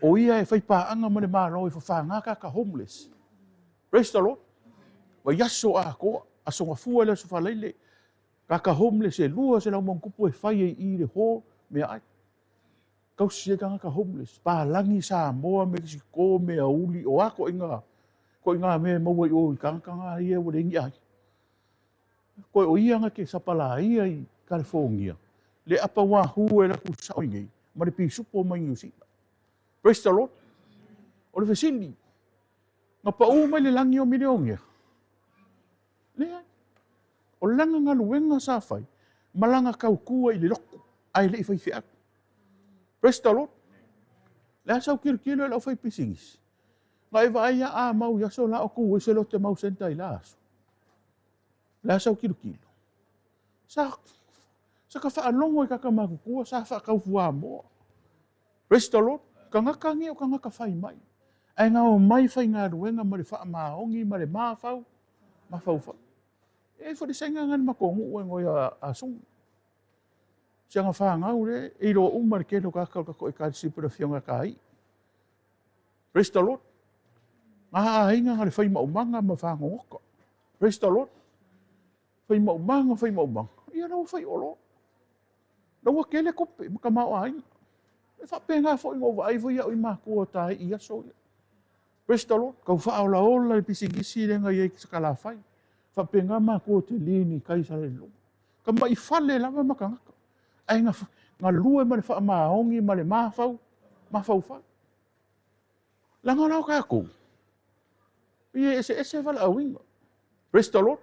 O ia e whai paanga mane maro e whawhangaka ka homeless. Praise the Lord. Wa yaso a koa. A songa fua le so whaleile. Ka homeless e lua se lau mongkupu e whai e i le ho mea ai. Kau sieganga ka homeless. Pālangi sa moa Mexico mea uli o ako inga. Ko inga me maua i o i kanga ia o rengi ai. Ko o ianga ke sapala ia i California. Le apa wahu e laku sao ingei. Ma le pisupo mai New Zealand. Praise the Lord. O le fesili. Nga pa mai le langi o mineongia. Le ai. O langa nga luenga sa fai. Malanga kau kua i le loko. Ai le i fai fiak. Praise the Lord. Le asau kirkilo e lau fai pisingis. Nga e vai a mau yaso la o kuwe se lo te mau senta i la aso. Le asau kirkilo. Sa ka whaalongo i kakamaku kua, sa whakau fua moa. Praise the Lord. Ka ngaka ngi o ka ngaka whai mai. Ai ngā o mai whai ngā ruenga ma le wha maongi, ma le mawhau. Mawhau whau. E whare sainga ngani makongu ue ngoi a sungu. Sianga whāngau re, i roa umar ke no kakau kako e kāsipura whionga kai. Praise the Lord. Ngā inga ngare whai maumanga ma whāngawaka. Praise the Lord. Whai maumanga. Ia rau whai olo. Rau a kele kope, maka mau ainga. E whapengā fo ingo wa aivo ia o i mākua tāi i aso ia. Praise the Lord. Kau whaola ola i pisingisi renga i eiki sakala whai. Whapengā mākua te lini kai sa le lunga. Ka mai whale lama maka ngaka. Ai ngā lue ma le wha maongi ma le mawhau whai. Langa rau ka kou. Ia ese wala awinga. Praise the Lord.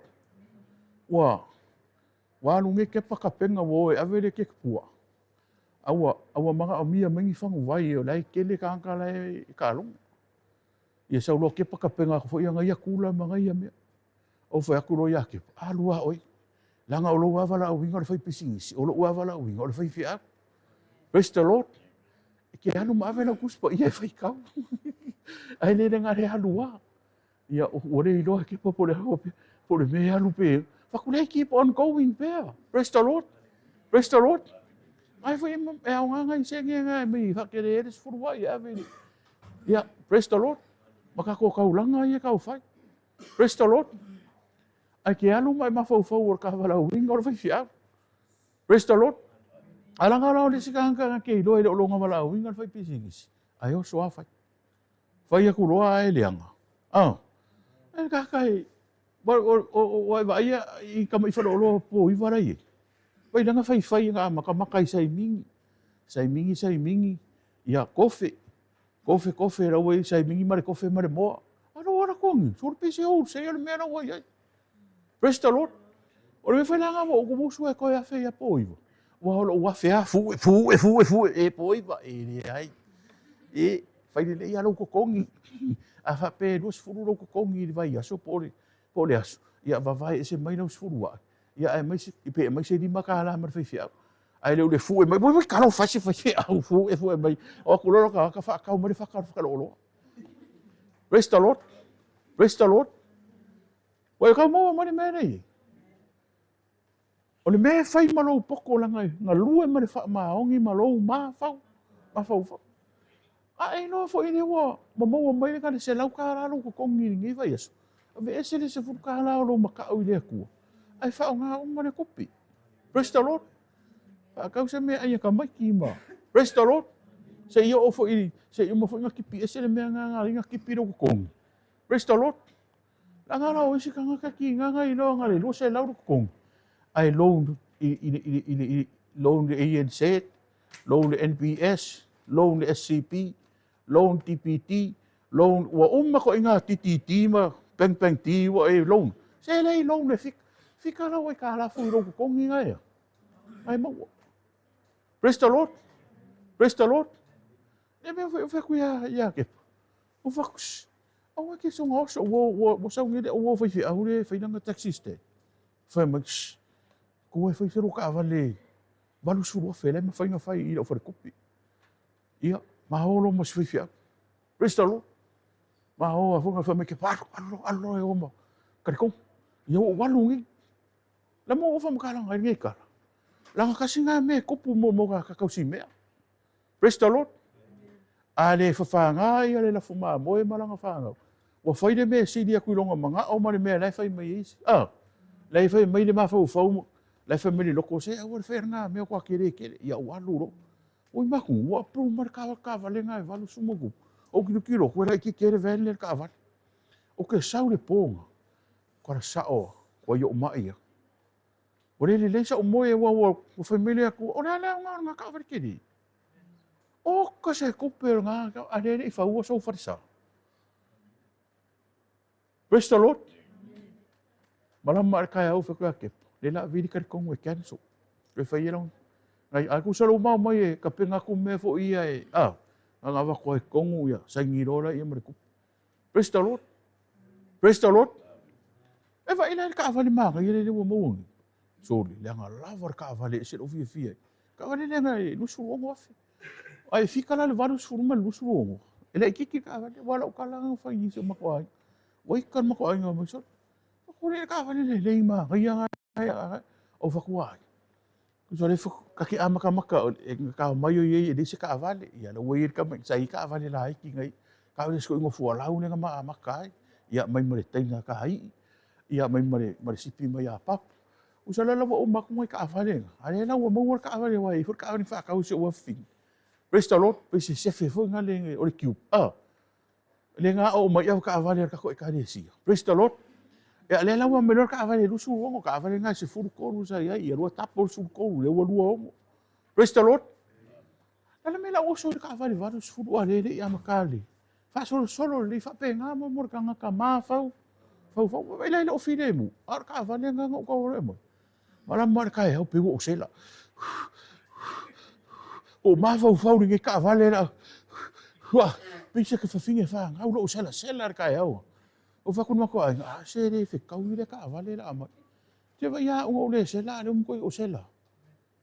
Wālunge ke pakapenga wo e awere ke pua. Awa mga amia mangi whangu wai o lai kele ka anka lai ka alunga. Ia saulo ke pakapenga ko ia ngai akula mga ia mea. O whai akulo ia ke alua oi. Langa o lo wala awinga o le whai pisingisi. O lo wala awinga o le whai whia. Praise the Lord. Ke anu mawe na kuspa ia whai kau. Ai le nga re alua. Ia o re iloa ke pa po le me alu pe. Whakulei keep on going there. Praise the Lord. Praise the Lord. Ai whai e au nganga i senge ngai mi whakere eres furua i aweri. Ia, praise the Lord. Maka ko kaulanga ia kau whai. Praise the Lord. Ai ke alu mai mawhau or ka wala winga o whai whia. Praise the Lord. Alanga rao le sika hanga ke iloa i le olonga wala winga o whai pisingisi. Ai o soa whai. Whai aku roa e leanga. E kakai. O vai i kama i whanaolo po i warai. Wai langa whai ngā maka i sai mingi. Ia kofe rau e sai mingi mare kofe mare moa. Ano ora kongi, sura pese hou, sei ale mea rau ai. Praise the Lord. O le whai langa mo, o kumosu e koe a whai a po iwa. Wa holo ua whea fu e po iwa. E le ai. E whai le ia lau ko kongi. A whape luas furu lau ko kongi i vai aso po le aso. Ia vavai e se mai nau sfurua. Ia e mai se, i pe e mai se lima ka ala mar whai whiau. Ai leu le fu e mai, mai karo whasi whai whiau, fu e mai. O a kuloro ka whakau mare whakalolo. Praise the Lord. Praise the Lord. Wai kau maua mare mea nei. O le mea whai malou poko langa ngā lue mare wha maongi malou mawhau. Mawhau. A e noa fo ine wa, maua mai ka le se lau ka raro ko kongi ngi vai aso. Ave ese le se furu ka lao lo makau i le akua. Ai whao ngā umane kopi. Praise the Lord. Kau se mea aia ka mai ki ma. Praise the Lord. Se ia ofo i, se ia mafo inga kipi, ese le mea ngā ringa kipi roko kongi. Praise the Lord. La ngā rao isi ka ngaka ki ngā i loa ngā le lo se lau roko kongi. Ai loan loan le ANZ, loan le NPS, loan le SCP, loan TPT, loan wa umma ko inga TTT ma peng ti wa e loan. Se lei loan le fika la wai ka la fu roko kongi nga ia. Ai mau. Praise the Lord. Praise the Lord. E me fa ku ya ke. O fa kus. O ke so ngos o sa ngi o fa fi aure fa nga taxi stand. Fa max. Ko fa se ro ka vale. Balu suru fa le me fa nga fa i o fa kopi. Ia, ma holo mo fi fi. Praise the Lord. Ma ho fa fa me ke pa allo e o mo. Ka ko. Ia o walungi. La mo fa mo ka nga ngai ka. Langa kasi nga me kupu mo ka kausi mea. Praise the Lord. Ale whawhanga i ale la whuma moe malanga whanga. Wa whaide me sidi a kuilonga manga o mare mea lai whai mai isi. Lai whai mai le mawhau whau. Lai whai mai le loko se a wale whai ngā mea kua kere. Ia o aluro. Oi maku, ua pru mara kawa lenga e walu sumogu. O kilo, koe rai ki kere vene le kawa. O ke sau le pōnga. Kora sao, kua i o mai. O le leisa o moe wa family aku o la nga ka kiri. O ka se kupe nga ale i fa ua so farsa. Praise the Lord. Malam mar ka au fa ke. Le la vidi ka kongo e cancel. Le fa yelong. Ngai aku salo mai ka penga ku me fo ia e. Nga wa ko e kongo ia sa ngirola ia mar ku. Praise the Lord. Praise the Lord. E va ina ka va ni ma ia le mo. Soli, le anga lavar ka avale se o fia. Ka avale le ngai lusu ongo afi. Ai fika la le varu suruma lusu ongo. Ele kiki ka avale wala o kala nga fa i se mako ai. Wai kan mako ai nga mo so. Ko le ka avale le ma, ia nga o fa kuai. So le kaki maka e ka mai ye de se ka vale ia le we ka mai sai ka vale la ki ngai ka le sko ngo fu la u le ma maka ia mai mo le tenga ka ai ia mai mo sipi mai a pap usala la o mak mo ka vale ale la o mo ka vale wa fu ka ni fa ka uso wa fin resta lot pe se fe fo ngale o le kiu le nga o mai ka vale ka ko ka le si resta lot e le la o melhor ka vale lu su o ka vale nga se fu ko lu sa ia ia ro tapo su ko le o lu o resta lot ala me la o so ka vale va su fu o le ia makali fa solo le fa pe nga mo ka nga ka ma fa fa ele o file mu ar ka vale nga ko re mo mala mar ka e o pe o sela o ma fa ni ka vale la wa pisa que fa finge fa nga o sela ka e o fa kun ma ko se le fe ka u le ka vale la ma te va ya o le sela le mo ko o sela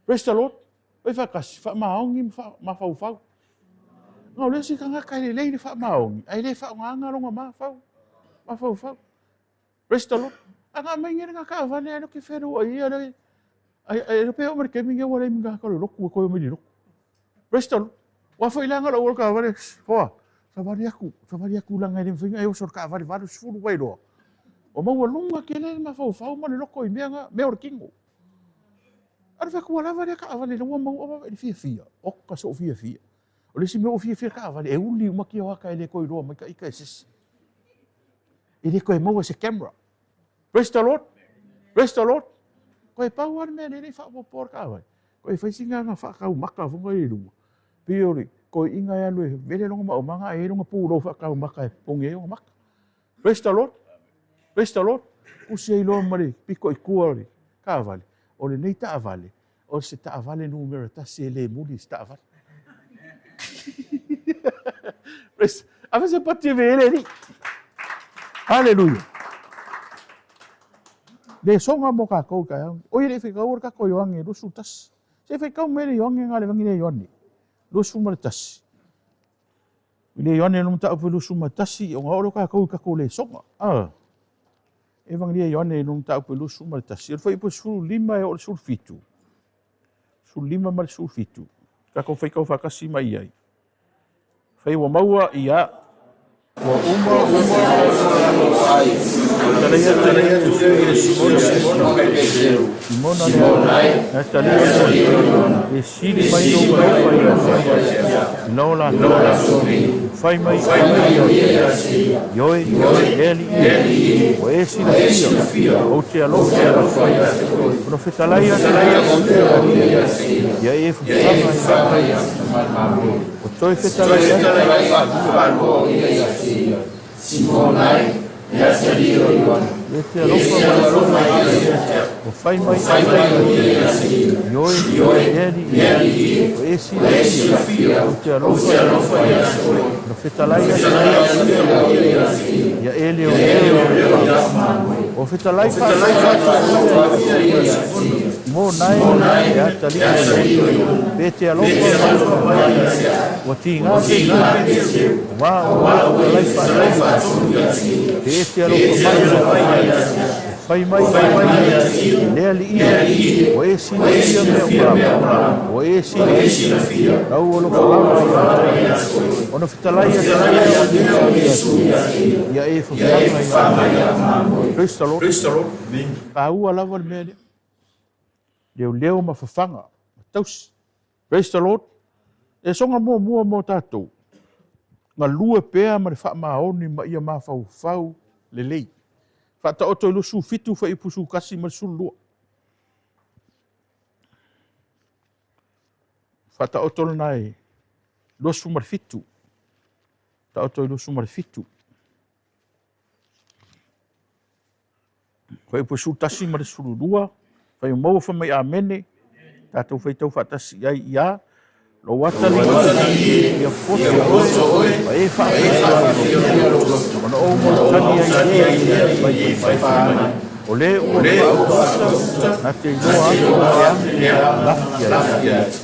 resta lot e fa ka fa ma ongi ma fa no le si ka nga ka le fa ma ongi ai le fa nga ronga ma fa resta lot anga mai nga ka vale no ke fero ai ai pe o mer ke minga wala minga ko lo ko mi lo resta lot wa fa ilanga lo ka vale fo sa varia ku langa le finga e o so ka vale varu sulu wai do o mo lunga ke le ma fa ma le ko i me or kingo ar fa ku la varia ka vale lo mo o fia o ka so fia o le si me o fia ka vale e uli ma ki o ka le ko i do ma ka i ka sis e le ko e mo se camera resta lot ko e pau me le fa po por ka vai ko e fa singa nga fa ka maka fo ngai lu piori ko inga ya lu vele longa ma o manga e longa pu lo fa ka maka ponge o maka resta lot ku se lo mari piko i kuari ka vale o le nei ta vale o se ta vale numero ta se le muli sta vale resta ave se pati vele ni Haleluya. Le songa mo ka ko ka. O ile fe ka ka ko yoange lu sutas. Se fe ka mere yoange ngale vangi le yoni. Lu sumatas. Le yoni no ta lu sumatas o ngoro ka ko le songa. E vangi le yoni no ta lu sumatas. E foi po su lima e o su fitu. Su lima mar su fitu. Ka ko fe ka fa kasi mai ai. Fai wa maua ia wa uma Simona e siri mai no la fai mai Yoi Eli o esi la fia o te alo profeta laia ya e o toi feta laia Simonai e te alo o fai mai Yoi Eli o esi la fia o te alo profeta laia ya ele o feta lai mo nai ya tali pete alo o tinga wa lai pete alo fai mai le ali o esi o esi au lo ono fitalai ya e fo Cristo pau ala vol me leo ma fafanga taus Cristo Lord e songa mo tatou ma lua pea ma fa ma oni ma ia ma fau le lei fa ta oto lu su fitu fa ipusu kasi ma sulu fa ta oto nai lo su mar fitu ta oto lu su mar fitu fa ipusu tasi ma sulu dua fa i mo fa mai amene ta to fa tau fa tasi ai ia lo wata ni ia foto fa e fa ono o mo tani ai fa ole na te noa ya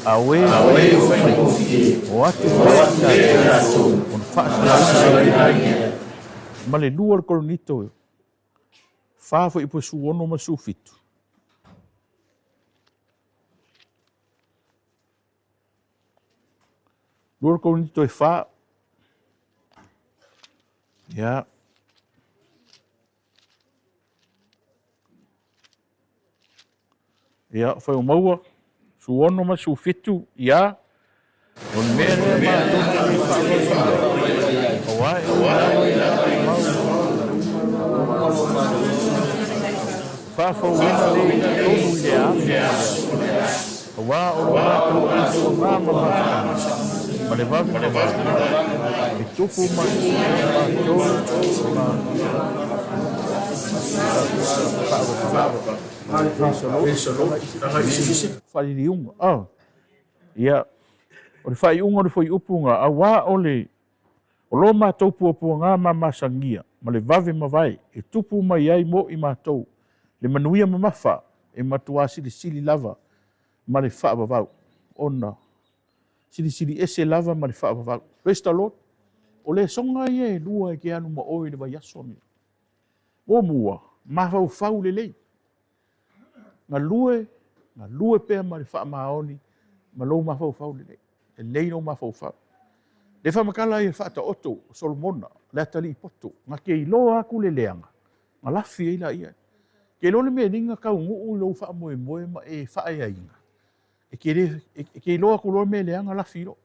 awe o atu on fa male luar kolonito fa fo ipo su ono ma su fitu Tua ko ni toi fa. Ya. Ya, foi o maua. Su ono ma su fitu, ya. O mere ma Hawaii. Fa fo wina le tonu le a. Wa o ma to o ma ma le va e tupu ma fai riunga. Ah. Ia. O le fai unga le foi upunga a wa o le o lo mātou puapua ngā masangia ma le vave mawai e tupu mai ai mo i mātou le manuia mamafa e matua sili lava ma le wha vavau ona sili ese lava ma le wha vavau. Praise the Lord. O le songa ia e lua e ke anu ma oi le vai asoni o mua ma fau le lei ngā lue pēr ma le wha maoni ma lou ma fau le lei e lei no ma fau. Le whamakala i e whaata oto Solomona, le atali i poto, ngā ke i loa aku le leanga, ngā lafi e la ia. Ke lo le mea ninga kau nguu lo wha moe ma e wha ea inga. E ke i loa aku lo mea leanga lafi lo.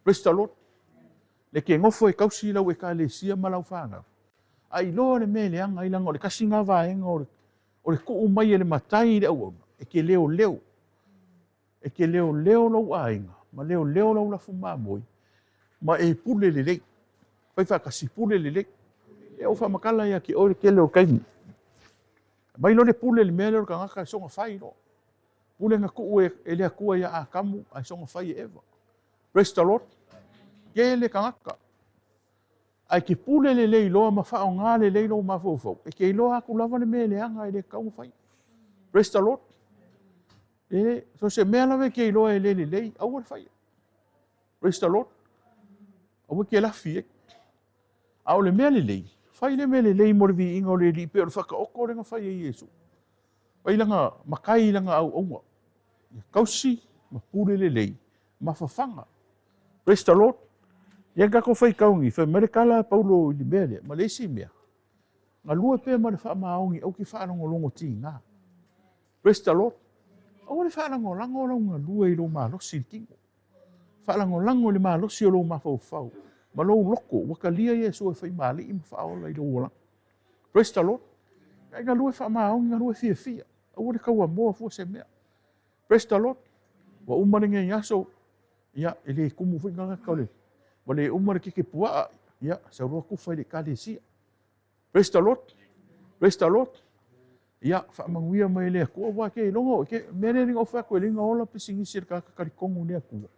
Praise the Lord. Le ke ngofo e kausi lau e ka le sia ma lau whanga. A i loa le mea leanga i langa o le kasi ngā vaenga o le kuu mai e le matai le au. E ke leo. E ke leo lau a inga, ma leo lau la fuma moi. Ma e pule le lei. Pai whakasi pule le lei. E o whamakala ia ki ore ke leo kaini. Mai lo le pule le mea leo ka ngaka songa whai lo. Pule ngā kuu e lea kua ia a kamu ai songa whai e ewa. Praise the Lord. Ke le ka ngaka. Ai ki pule le lei loa ma whao ngā le lei lo ma fofo. E ke loa aku lava le mea leanga e le kau whai. Praise the Lord. So se mea lawe ke loa e le lei. Au le whai. Praise the Lord. Au ke lafi e. Au le mea le lei. Whai le mea le lei mo le vi inga o le li pe o le whaka oko renga whai e Yesu. Wai langa makai langa au onga. Kausi ma pule le lei. Ma whawhanga. Praise the Lord. Ia kako whai kaungi. Whai merekala paulo i mea le. Ma le isi mea. Ngā lua pe ma le wha maongi au ki whanongo longo ti ngā. Praise the Lord. Au le whanongo lango ngā lua i lo ma losi tingo. Whalango le malosi o lo mawhau. Ma lo loko, wakalia Yesu e whai mali i mwhao la i lo ola. Praise the Lord. Kai ngā lue wha maongi, ngā lue fia. Au le kaua moa fua se mea. Praise the Lord. Wa umaringa i aso, ia, e le kumu whi ngā kaule. Wa le umare kike pua, ia, sa roa kuwhai le kale sia. Praise the Lord. Praise the Lord. Ia, wha manguia mai lea kua wa ke longo, ke mene ringa o wha koe ringa ola pisingisi le kakarikongu lea kua.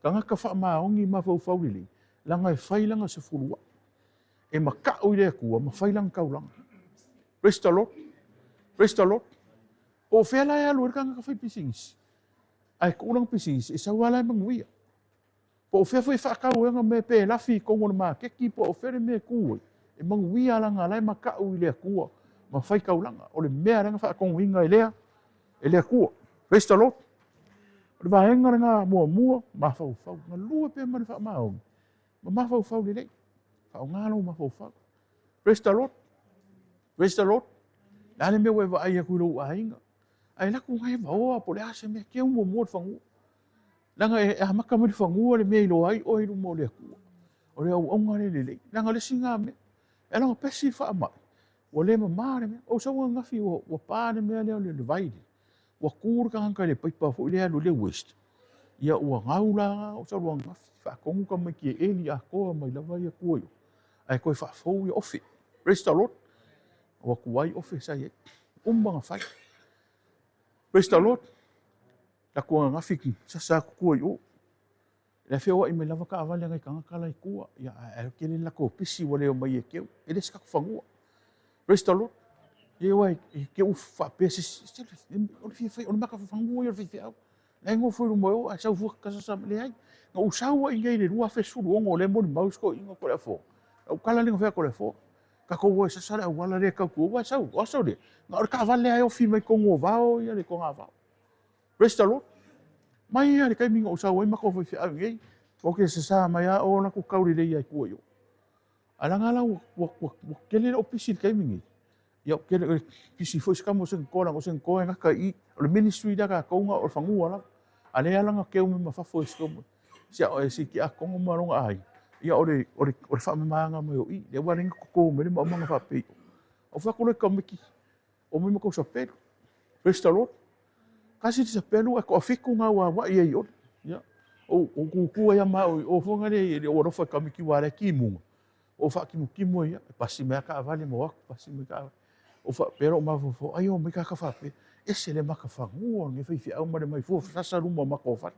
Ka ngaka wha maongi ma fau lili. Langa e whailanga se furua. E makau i lea kua, ma whailanga kaulanga. Praise the Lord. Praise the Lord. O whela e alu e ka ngaka whai pisingisi. Ai kuurang pisingisi, e sawala e manguia. Po o whewhi whakau enga me pe lafi kongo na maa keki, po o where me kua. E manguia langa lai makau i lea kua, ma whai kaulanga. O le mea ranga whakongo inga e lea kua. Praise the Lord. O le vaenga ngā mua, mawhau. Ngā lua pe mani wha maongi. Ma mawhau le lei. Whao ngālo mawhau. Praise the Lord. Praise the Lord. Nāne mea wewa ai aku ilo ua inga. Ai laku ngai vaoa po le ase mea kia umua mua whangua. Langa e hamaka mani whangua le mea ilo ai o ilu mo le akua. O le au onga le lei. Langa le singa mea. E langa pesi wha mai. O le mamare mea. O saunga ngafi o pāne mea leo le vaidi. Wa kūra ka hanka le paipa fo le alu le west. Ia ua ngaula o sa ruang ngafi. Whakongu ka mai ki eli a koa mai lawa ia kua yo. Ai koe whafou ia ofi. Praise the Lord. Wa kuai ofi sa ye. Umbanga whai. Praise the Lord. La kua ngafi ki sasa kua yo. Le whio i me lava ka avale ngai kanga kala i kua. Ia e kele la ko pisi wale o mai e keu. E deska ku whangua. Praise the Lord. Ye wai ke u fa pesi o fi fa o maka fa ngua yo fi au e ngo fo mo a sa fu ka sa le ai ngo sa wa inga le rua fe su ngo le mo mau sko ingo ko le fo o kala le fe ko le fo ka ko wo sa sa le wala le ka ku wa sa o sa de ngo ka vale ai o fi mai ko ngo va o ia le ko nga va. Praise the Lord. Mai ia le kai mingo sa wa ma ko fi au ngai O ke sa mai a o na ku kauri le ai ku yo. Ala ngala o kele o pisi kai mingi. Ya kele pisi foi skamo sen kora o sen ko nga kai o ministry da ka ko nga o fangu ala. Ale ala nga ke o me fa foi skamo. Sia o si ki a ko maronga ai. Ia ore fa manga mo i. Le wa ring ko me mo manga fa pe. O fa ko le kamiki. O me ko sa pe. Restaurant. Kasi sa pelu ko afiku nga wa ia i o. Ya. O ku ia ma o fonga le o rofa kamiki wa le ki mu. O fa ki mo ia pasi me ka vale mo pasi me ka. O fa pero ma fo ai o me ka fa pe. Ese le ma ka fa ngo nge fi au ma le mai fo sa ruma ma ko fa.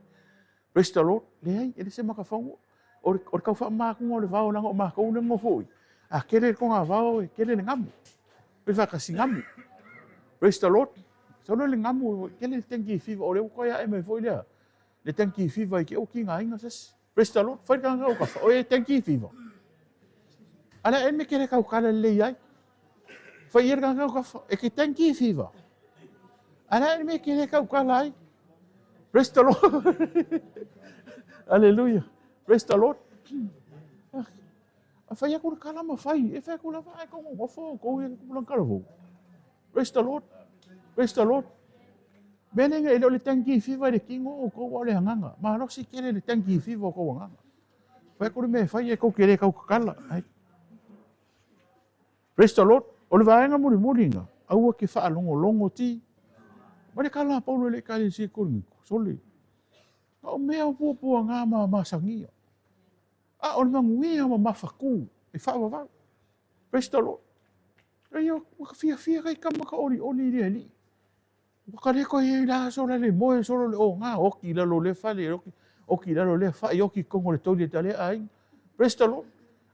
Restaurant le ai ele se ma ka fa ngo. O ka fa ma ko le va o na ma ko le ngo foi. A kele ko nga va o kele le ngamu. Pe fa ka singamu. Restaurant so le ngamu kele tengi fi o le ko ya e me foi le. Le tenki fi vai ke o ki nga inga ses. Restaurant fa ka nga o ka fa o tenki fi va. Ala e me kere kau kala le ai. Fa ir ka kau ka e ki tenki fiva. Ala e me kere kau kala ai. Praise the Lord. Hallelujah. Praise the Lord. A fa ia ko kala ma fai. E fa ko la fa ko mo fo ko e ko lang kala vo. Praise the Lord. Praise the Lord. Bene nga ele le tenki fiva de kingo ko wa le hanganga. Ma no si kere le tenki fiva ko hanganga. Fa ko me fa ia ko kere kau kala ai. Praise the Lord. O le vaenga muri nga. Aua ke wha longo ti. Mare kala paulo le kali si kurmi. Soli. O mea pua ngā masangia. A o le manguia ma mafaku. E wha wa. Praise the Lord. Rei o waka fia kai kama ka ori le li. Waka reko e la sola le moe solo le o ngā. Oki lalo le whale. Oki lalo le wha. Oki kongo le tau le tale ai. Praise the Lord.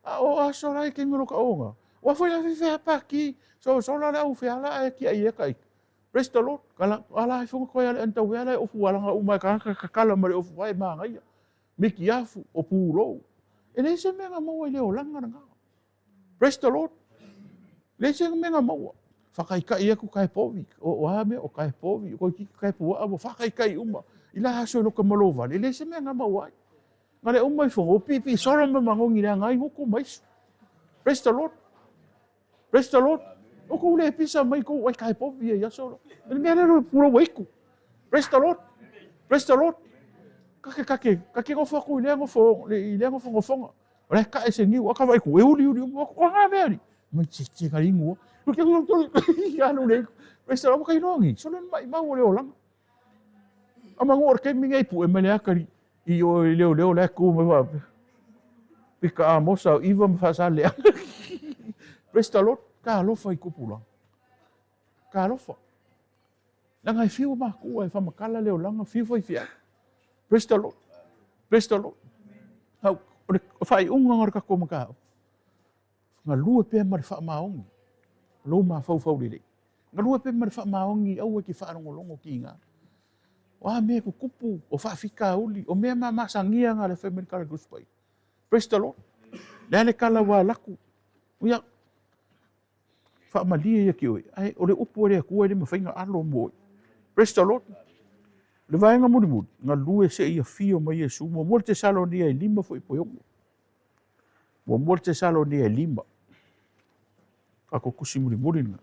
A o a sola e ke ngoro ka o ngā. Wa foi la fe pa ki so la u fe ala ki ai kai. Praise the Lord. Kala ala fo ko ya enta we ala o fu ala u ma ka kala mare o fu ai ma ngai. Miki afu o pulo. Ele se me mo le o langa nga. Praise the Lord. Le se me mo. Fa kai kai ku kai povi. O wa me o kai povi ko ki kai pu a fa kai uma. Ila ha so no ka malova. Le se me mo wa. Ngale umai fo o pipi so ro me mangongi la ngai ko mais. Praise the Lord. Praise the Lord. O ko le pisa mai ko ai kai po via ya solo. Ele me era puro waiku. Praise the Lord. Praise the Lord. Kake ko fa ko le ngo fo. Ora ka ese ngi o ka vai ko e uli o nga meri. Me che ka ringo. Lo ke ya no le. Praise the Lord ka inongi. Solo mai ma o le olang. Ama ngor ke mi ngai pu e mele akari. I o le ko me va. Pika mosa iva fa sa le. Praise the Lord, ka alofa I kupula. Ka alofa. Langa I fiu ma kua e whamakala leo langa fiu fai fia. Praise the Lord. Praise the Lord. Hau, o whai unga ngara ka koma kao. Ngā lua pēr mara wha maongi. Lou ma fau lele. Ngā lua pēr mara wha maongi au e ki whaanongo longo ki ngā. Wa mea ku kupu o wha whika uli. O mea ma masangia ngā le whaimeni kara kuspai. Praise the Lord. Lele kala wa laku. Uia. Fa malia ia ki oi. Ai, o le upu ere kua ere mawhainga alo moi. Praise the Lord. Le vaenga muri. Ngā lue se ia fio mai Yesu. Mo mole te salo ni ai lima fo I poiongo. Mo mole te salo ni ai lima. Kako kusi muri nga.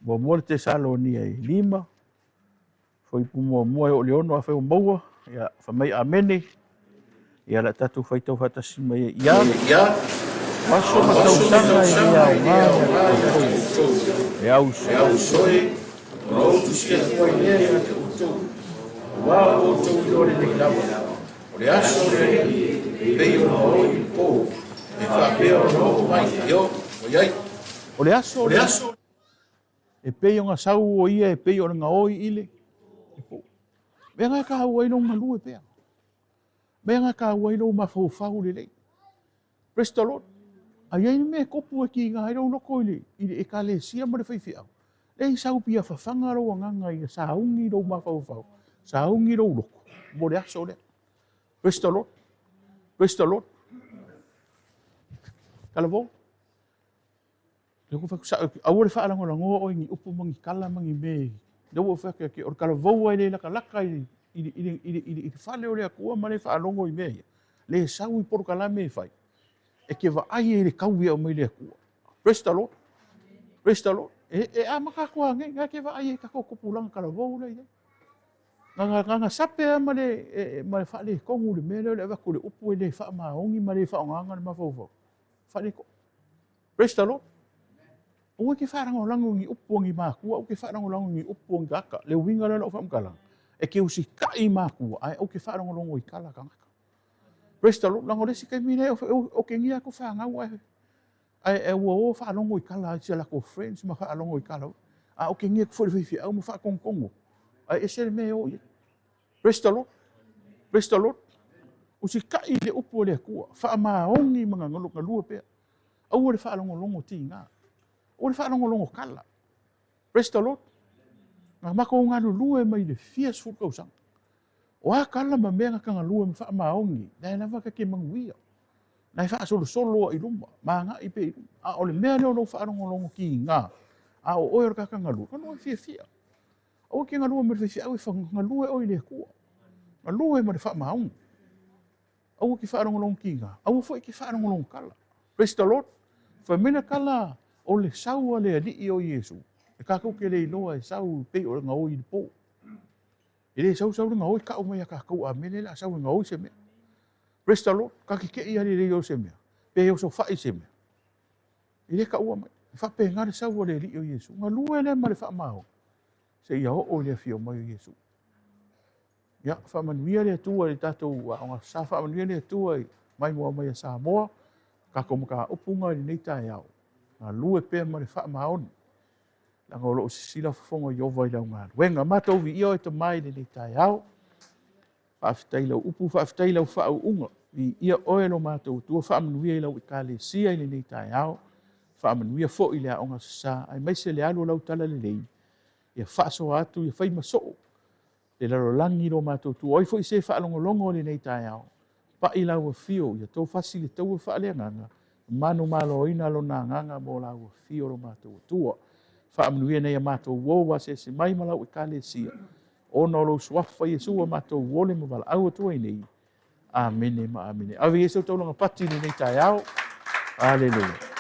Mo mole te salo ni ai lima. Fo ipu mua o leono a whai o maua. Ia whamai amene. Ia la tatu fai tau hatasi mai ia. Waso ma tau sanga I ia o ngā. E au soe. O tu sia kua I lea ia te utou. Wa o tau lore te lawa. O le aso le pei o no I po. E whapea o no mai te o. O iai. O le aso. E pei o ngā sau o ia e pei o ngā oi ile. E po. Mea ngai ka hau aino ngā lue pea. Mea ngā ka waino ma fau le lei. Praise the Lord. A iei me kopu e ki ngā hairau loko I le e ka le sia ma le whaiwhiau. Lei sau pia whawhanga rau a nganga I sa haungi rau ma fau. Sa haungi rau loko. Mo le aso le. Praise the Lord. Praise the Lord. Kala vo. Le ko whakusa. Au le whaalango lango o ingi upu mangi kala mangi me. Dau fa ke o kala vau ai le laka i fale o le akua ma le whaalongo i mea ia. Le sau i poru kalame i whai. E ke wa ai e le kauia o mai le akua. Praise the Lord. Praise the Lord. A maka kua ngā ke wa ai e kako kupulanga kala vau le ia. Nganga sape ma le whaale kongu le mea le waku le upu e le wha maongi ma le whaonganga le mawhauwhau. Whaale ko. Praise the Lord. O ke wharango langu ngi upu ngi mākua, o ke wharango langu ngi upu ngi aka, le winga le lau whamkalang. E ke usi kai mākua, ai o ke wharango langu i kala kangaka. Praise the Lord, lango resi kai mine o ke ngia ko whangau ai. Ai e ua o wharango i kala, ai tia lako friends ma wharango i kala. A o ke ngia ko whiwhi au ma whakongkongo. Ai e sere me o ia. Praise the Lord. Praise the Lord. Usi kai le upu le kua, wha maongi mga ngalua pia. Au le wharango longo ti ngā. O le whaanongolongo kala. Praise the Lord. Ngā mako ngā lue mai le fias fukau sang. O a kala ma mea ngaka ngā lue ma wha maongi. Nai lawa ka ke manguia. Nai wha solo solo i luma. Ma ngā i pe i luma. A o le mea leo no whaanongolongo ki ngā. A o oer kaka ngā lue. Kano fia fia. O ke ngā lue ma le fia au i wha ngā lue o i le kua. Ngā lue ma le wha maongi. Au ki whaanongolongo ki ngā. Au fo i ki whaanongolongo kala. Praise the Lord. Whamena kala. O le sau le alii o Yesu. E kakau ke le iloa e sau pe o ngā oi i po. E le sau le ngā oi ka o mai a kakau a mele la sau ngā oi se mea. Praise the Lord. Ka ki kei ale le o se mea. Pe o so whai se mea. E le ka ua mai. Wha pe ngā le sau le alii o Yesu. Ngā lua le ma le wha maho. Se ia o le fio mai o Yesu. Ia, wha manuia le atua le tatou a ngā sa wha manuia le atua i mai mua mai a Samoa. Kako maka upunga ni neita e au. Ngā lue pēr ma le wha maoni. La ngā loo sisila whafonga i ova i lau ngā. Wenga mātou vi io e ta mai le nei tai au. Whaafitai lau upu, whaafitai lau whaau unga. Vi ia oe lo mātou tua whaamanuia i lau i ka le sia i le nei tai au. Whaamanuia fo i le aonga sa. Ai maise le alu lau tala le lei. Ia whaaso atu, ia whai masoo. Le laro langi lo mātou tua. Oi fo i se whaalongolongo le nei tai au. Pa i lau a fio, ia tau whasi le tau a whaale nganga. Manu malo ina lo na nganga mo la o fio lo mātou tua. Whaamanuia nei a mātou wowa se mai malau i kāle sia. O no lo swafa Yesu a mātou wole mo wala au atua i nei. Amene ma amene. Awi Yesu tau longa pati ni nei tai au. Hallelujah.